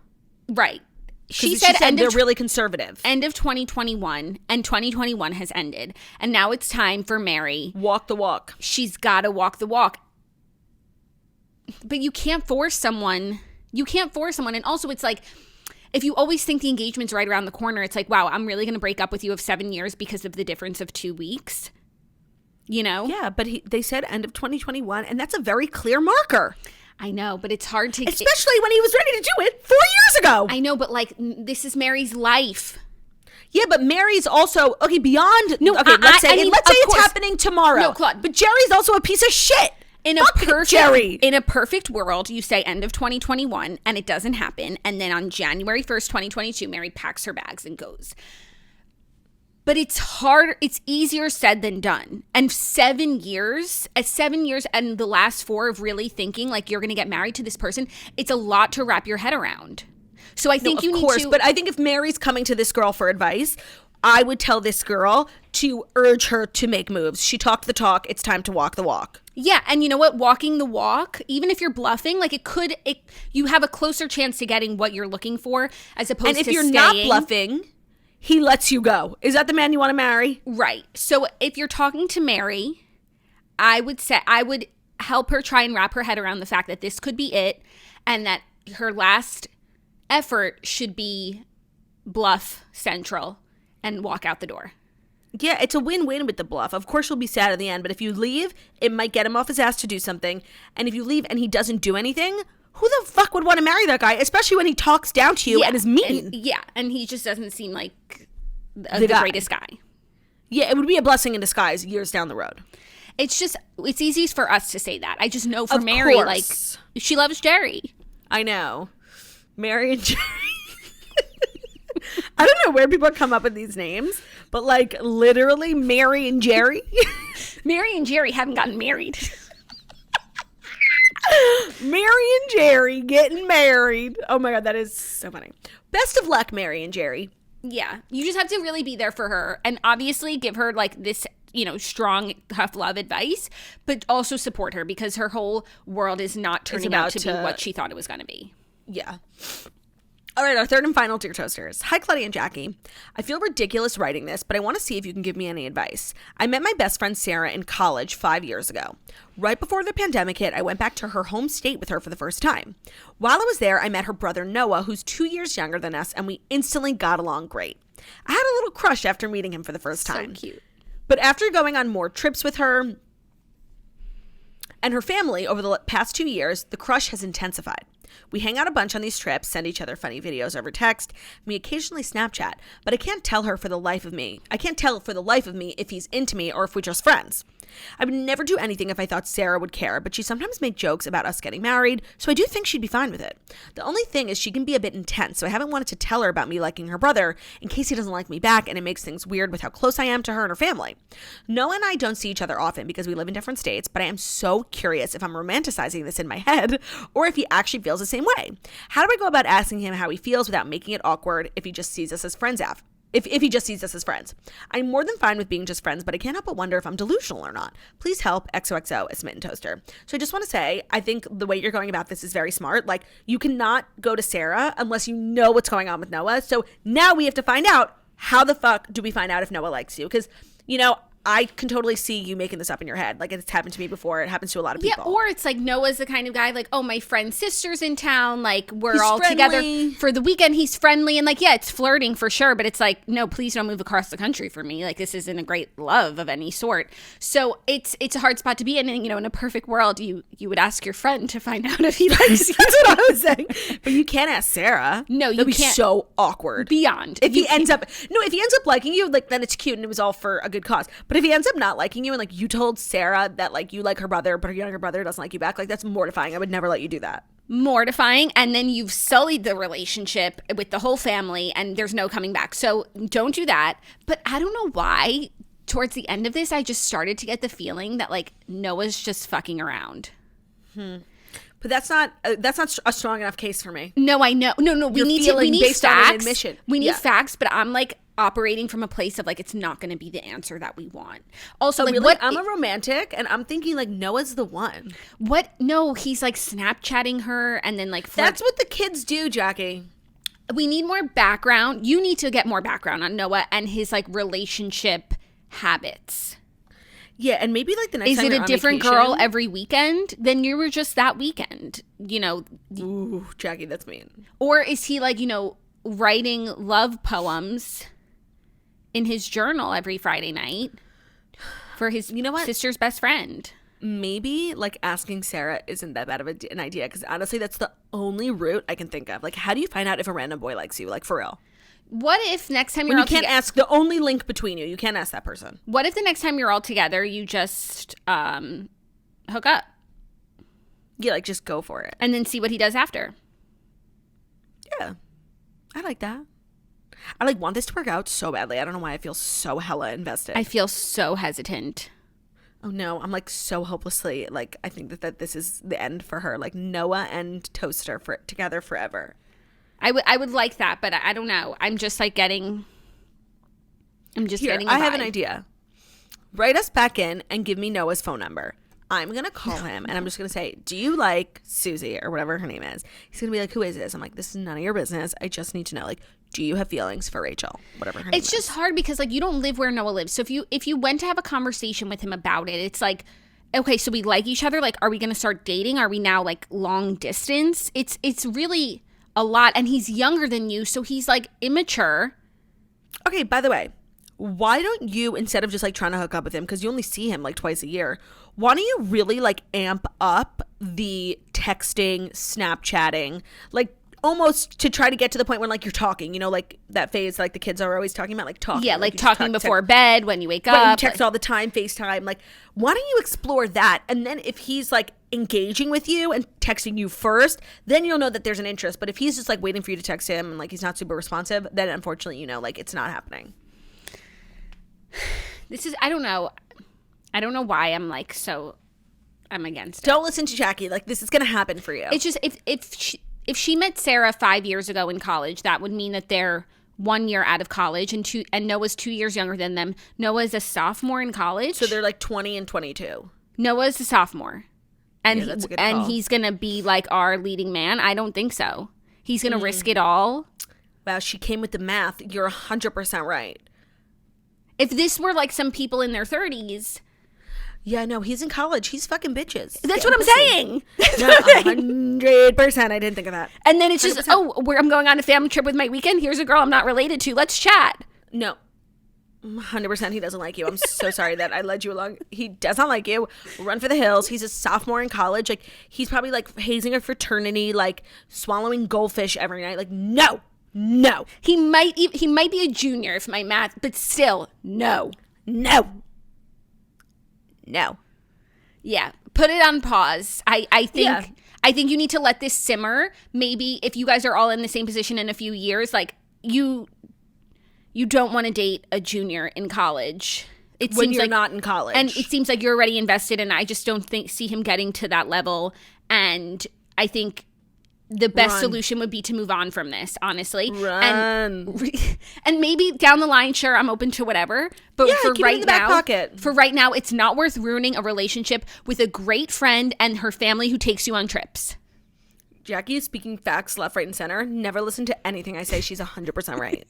right. She said they're really conservative. End of 2021, and 2021 has ended, and now it's time for Mary. Walk the walk. She's got to walk the walk. But you can't force someone. And also it's like, if you always think the engagement's right around the corner, it's like, wow, I'm really going to break up with you of 7 years because of the difference of 2 weeks. You know? Yeah, but they said end of 2021, and that's a very clear marker. I know, but it's hard to... Especially when he was ready to do it 4 years ago. I know, but like, this is Mary's life. Yeah, but Mary's also... Okay, beyond... No, okay, let's say it's course. happening tomorrow. No, Claude. But Jerry's also a piece of shit. In a perfect world, you say end of 2021 and it doesn't happen. And then on January 1st, 2022, Mary packs her bags and goes. But it's hard. It's easier said than done. And 7 years and the last 4 of really thinking like you're going to get married to this person, it's a lot to wrap your head around. So I think you need to. But I think if Mary's coming to this girl for advice, I would tell this girl to urge her to make moves. She talked the talk. It's time to walk the walk. Yeah, and you know what? Walking the walk, even if you're bluffing, like you have a closer chance to getting what you're looking for as opposed to And if you're not bluffing, he lets you go. Is that the man you want to marry? Right. So if you're talking to Mary, I would help her try and wrap her head around the fact that this could be it, and that her last effort should be bluff central and walk out the door. Yeah, it's a win-win with the bluff. Of course, you'll be sad at the end, but if you leave, it might get him off his ass to do something. And if you leave and he doesn't do anything, who the fuck would want to marry that guy? Especially when he talks down to you and is mean. And he just doesn't seem like the greatest guy. Yeah, it would be a blessing in disguise years down the road. It's easy for us to say that. I just know for Mary, like, she loves Jerry. I know. Mary and Jerry. I don't know where people come up with these names, but like literally Mary and Jerry. Mary and Jerry haven't gotten married. Mary and Jerry getting married. Oh my God, that is so funny. Best of luck, Mary and Jerry. Yeah, you just have to really be there for her and obviously give her like this, strong, tough love advice, but also support her because her whole world is not turning out to be what she thought it was going to be. Yeah. All right, our third and final Dear Toasters. Hi, Claudia and Jackie. I feel ridiculous writing this, but I want to see if you can give me any advice. I met my best friend Sarah in college 5 years ago. Right before the pandemic hit, I went back to her home state with her for the first time. While I was there, I met her brother Noah, who's 2 years younger than us, and we instantly got along great. I had a little crush after meeting him for the first time. So cute. But after going on more trips with her and her family over the past 2 years, the crush has intensified. We hang out a bunch on these trips, send each other funny videos over text. We occasionally Snapchat, but I can't tell for the life of me if he's into me or if we're just friends. I would never do anything if I thought Sarah would care, but she sometimes makes jokes about us getting married, so I do think she'd be fine with it. The only thing is she can be a bit intense, so I haven't wanted to tell her about me liking her brother in case he doesn't like me back, and it makes things weird with how close I am to her and her family. Noah and I don't see each other often because we live in different states, but I am so curious if I'm romanticizing this in my head or if he actually feels the same way. How do I go about asking him how he feels without making it awkward if he just sees us as friends If he just sees us as friends? I'm more than fine with being just friends, but I can't help but wonder if I'm delusional or not. Please help, XOXO, a smitten toaster. So I just want to say, I think the way you're going about this is very smart. Like, you cannot go to Sarah unless you know what's going on with Noah. So now we have to find out, how the fuck do we find out if Noah likes you? Because, you know, I can totally see you making this up in your head. Like, it's happened to me before. It happens to a lot of people. Yeah, or it's like Noah's the kind of guy, like, oh, my friend's sister's in town. Like, he's all friendly together for the weekend. He's friendly. And, like, yeah, it's flirting for sure. But it's like, no, please don't move across the country for me. Like, this isn't a great love of any sort. So it's a hard spot to be in. And, you know, in a perfect world, you would ask your friend to find out if he likes you. That's what I was saying. But you can't ask Sarah. No, you That'd can't. Be so awkward. Beyond. If he ends up liking you, like, then it's cute and it was all for a good cause. But if he ends up not liking you and like you told Sarah that like you like her brother but her younger brother doesn't like you back, like that's mortifying. I would never let you do that. Mortifying. And then you've sullied the relationship with the whole family and there's no coming back. So don't do that. But I don't know why towards the end of this I just started to get the feeling that like Noah's just fucking around. But that's not a strong enough case for me. No, I know. No, we need based facts. On an admission. We need facts, but I'm like operating from a place of like it's not going to be the answer that we want. Also, like, really? what? I'm a romantic, and I'm thinking like Noah's the one. What? No, he's like Snapchatting her, and then like that's what the kids do, Jackie. We need more background. You need to get more background on Noah and his like relationship habits. Yeah, and maybe like the next time is it a different girl every weekend? Then you were just that weekend, you know. Ooh, Jackie, that's mean. Or is he like, you know, writing love poems in his journal every Friday night for his, you know what, sister's best friend? Maybe like asking Sarah isn't that bad of an idea, because honestly, that's the only route I can think of. Like, how do you find out if a random boy likes you? Like, for real. What if next time you can't ask the only link between you can't ask that person? What if the next time you're all together, you just hook up? Yeah, like just go for it. And then see what he does after. Yeah. I like that. I like want this to work out so badly. I don't know why I feel so hella invested. I feel so hesitant. Oh no, I'm like so hopelessly like I think that this is the end for her. Like Noah and Toaster together forever. I would like that, but I don't know. I'm just like getting. I have an idea. Write us back in and give me Noah's phone number. I'm going to call him and I'm just going to say, do you like Susie or whatever her name is? He's going to be like, who is this? I'm like, this is none of your business. I just need to know, like, do you have feelings for Rachel? Whatever her name is. It's just hard because, like, you don't live where Noah lives. So if you went to have a conversation with him about it, it's like, okay, so we like each other. Like, are we going to start dating? Are we now, like, long distance? It's really a lot. And he's younger than you, so he's, like, immature. Okay, by the way, why don't you, instead of just, like, trying to hook up with him, because you only see him, like, twice a year, why don't you really, like, amp up the texting, Snapchatting, like, almost to try to get to the point where, like, you're talking, you know, like, that phase, like, the kids are always talking about, like, talking. Yeah, like talking before bed, when you wake up. You text all the time, FaceTime. Like, why don't you explore that? And then if he's, like, engaging with you and texting you first, then you'll know that there's an interest. But if he's just, like, waiting for you to text him and, like, he's not super responsive, then, unfortunately, you know, like, it's not happening. I don't know why I'm like I'm against it. Don't listen to Jackie. Like, this is going to happen for you. It's just if she met Sarah 5 years ago in college, that would mean that they're 1 year out of college and Noah's 2 years younger than them. Noah's a sophomore in college. So they're like 20 and 22. Noah's a sophomore. And yeah, that's a good call. He's going to be like our leading man. I don't think so. He's going to risk it all. Wow, she came with the math. You're 100% right. If this were like some people in their 30s. Yeah, no, he's in college. He's fucking bitches. That's what I'm saying. 100%. I didn't think of that. And then it's 100%. Just, I'm going on a family trip with my weekend. Here's a girl I'm not related to. Let's chat. No. 100% he doesn't like you. I'm so sorry that I led you along. He does not like you. Run for the hills. He's a sophomore in college. Like, he's probably like hazing a fraternity, like swallowing goldfish every night. Like, no. He might be a junior if my math, but still, no. Yeah, put it on pause. I think you need to let this simmer. Maybe if you guys are all in the same position in a few years, like you don't want to date a junior in college. It when seems you're like, not in college. And it seems like you're already invested, and I just don't see him getting to that level. And I think the best solution would be to move on from this, honestly. And maybe down the line, sure, I'm open to whatever. But for right now, it's not worth ruining a relationship with a great friend and her family who takes you on trips. Jackie is speaking facts left, right, and center. Never listen to anything I say. She's 100% right.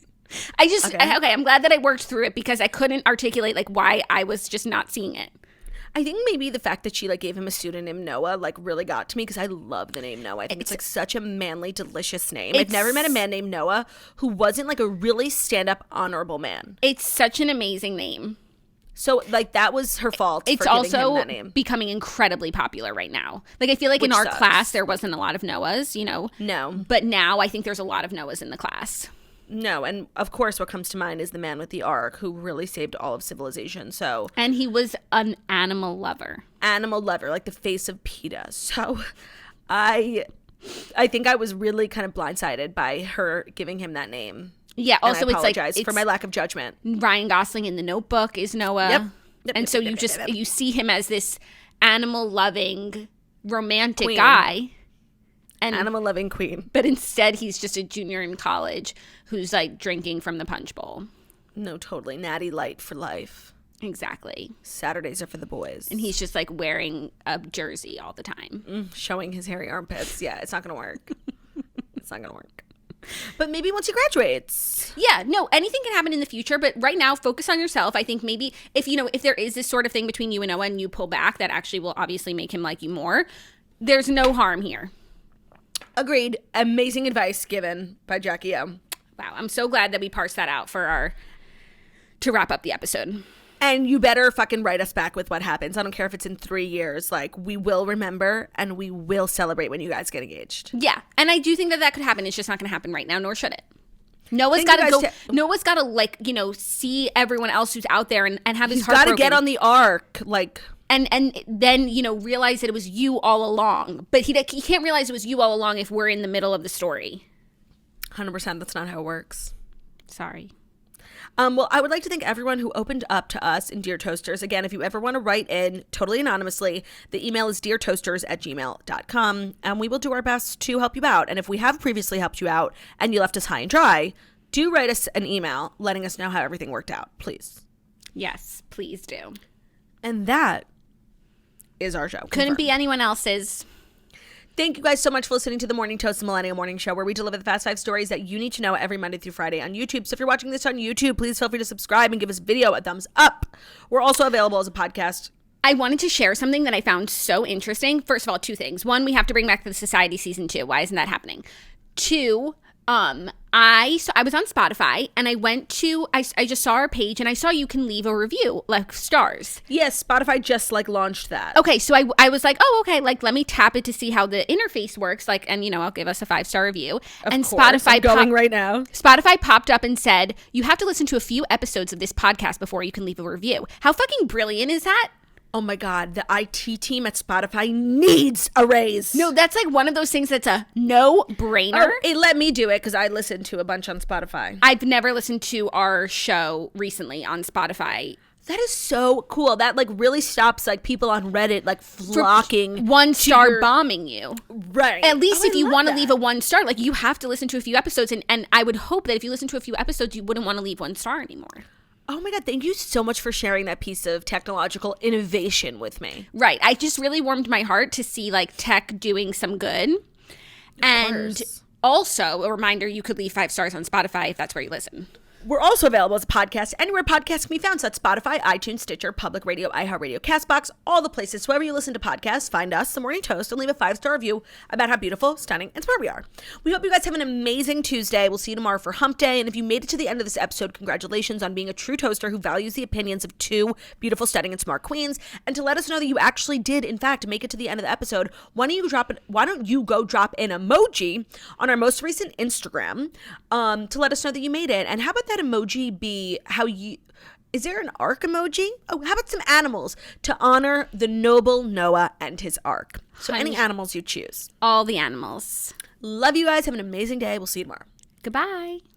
I'm glad that I worked through it because I couldn't articulate like why I was just not seeing it. I think maybe the fact that she like gave him a pseudonym Noah like really got to me because I love the name Noah. I think it's like such a manly, delicious name. I've never met a man named Noah who wasn't like a really stand-up, honorable man. It's such an amazing name. So like that was her fault. It's for also him that name. Becoming incredibly popular right now. Like I feel like in our class there wasn't a lot of Noahs, you know. No. But now I think there's a lot of Noahs in the class. No, and of course what comes to mind is the man with the ark who really saved all of civilization. So and he was an animal lover. Like the face of PETA. So I think I was really kind of blindsided by her giving him that name. Yeah, also and I apologize for my lack of judgment. Ryan Gosling in The Notebook is Noah. Yep. And so you see him as this animal loving romantic queen. Guy. And animal loving queen. But instead he's just a junior in college who's like drinking from the punch bowl. No, totally. Natty Light for life. Exactly. Saturdays are for the boys. And he's just like wearing a jersey all the time. Showing his hairy armpits. Yeah, it's not going to work. It's not going to work. But maybe once he graduates. Yeah, no, anything can happen in the future. But right now, focus on yourself. I think maybe if there is this sort of thing between you and Noah and you pull back, that actually will obviously make him like you more. There's no harm here. Agreed. Amazing advice given by Jackie O. Wow, I'm so glad that we parsed that out to wrap up the episode. And you better fucking write us back with what happens. I don't care if it's in 3 years. Like, we will remember and we will celebrate when you guys get engaged. Yeah, and I do think that could happen. It's just not going to happen right now, nor should it. Noah's got to go. Noah's got to like, see everyone else who's out there and have his heart broken. He's got to get on the ark, like. And then, realize that it was you all along. But he can't realize it was you all along if we're in the middle of the story. 100%. That's not how it works. Sorry. Well, I would like to thank everyone who opened up to us in Dear Toasters. Again, if you ever want to write in totally anonymously, the email is deartoasters@gmail.com. And we will do our best to help you out. And if we have previously helped you out and you left us high and dry, do write us an email letting us know how everything worked out, please. Yes, please do. And that is our show. Couldn't be anyone else's. Thank you guys so much for listening to the Morning Toast, the Millennial Morning Show, where we deliver the fast 5 stories that you need to know every Monday through Friday on YouTube. So if you're watching this on YouTube, please feel free to subscribe and give this video a thumbs up. We're also available as a podcast. I wanted to share something that I found so interesting. First of all, 2 things. 1, we have to bring back the Society season 2. Why isn't that happening? 2, I was on Spotify and I just saw our page and I saw you can leave a review, like stars. Yes, Spotify just like launched that. Okay, so I was like, oh, okay, like let me tap it to see how the interface works, like, and I'll give us a 5-star review. Of course, Spotify I'm going right now. Spotify popped up and said, you have to listen to a few episodes of this podcast before you can leave a review. How fucking brilliant is that? Oh my God, the IT team at Spotify needs a raise. No, that's like one of those things that's a no-brainer. Let me do it because I listened to a bunch on Spotify. I've never listened to our show recently on Spotify. That is so cool. That like really stops like people on Reddit like flocking. 1-star bombing you. Right. At least if you want to leave a 1-star, like you have to listen to a few episodes. And I would hope that if you listen to a few episodes, you wouldn't want to leave 1-star anymore. Oh my God, thank you so much for sharing that piece of technological innovation with me. Right. I just really warmed my heart to see like tech doing some good. And also a reminder, you could leave 5 stars on Spotify if that's where you listen. We're also available as a podcast anywhere podcasts can be found. So that's Spotify, iTunes, Stitcher, Public Radio, iHeartRadio, CastBox, all the places. So wherever you listen to podcasts, find us, The Morning Toast, and leave a 5-star review about how beautiful, stunning, and smart we are. We hope you guys have an amazing Tuesday. We'll see you tomorrow for Hump Day. And if you made it to the end of this episode, congratulations on being a true toaster who values the opinions of two beautiful, stunning, and smart queens. And to let us know that you actually did, in fact, make it to the end of the episode, why don't you go drop an emoji on our most recent Instagram to let us know that you made it. And how about that emoji be is there an ark emoji? Oh, how about some animals to honor the noble Noah and his ark? So any animals you choose. All the animals. Love you guys. Have an amazing day. We'll see you tomorrow. Goodbye.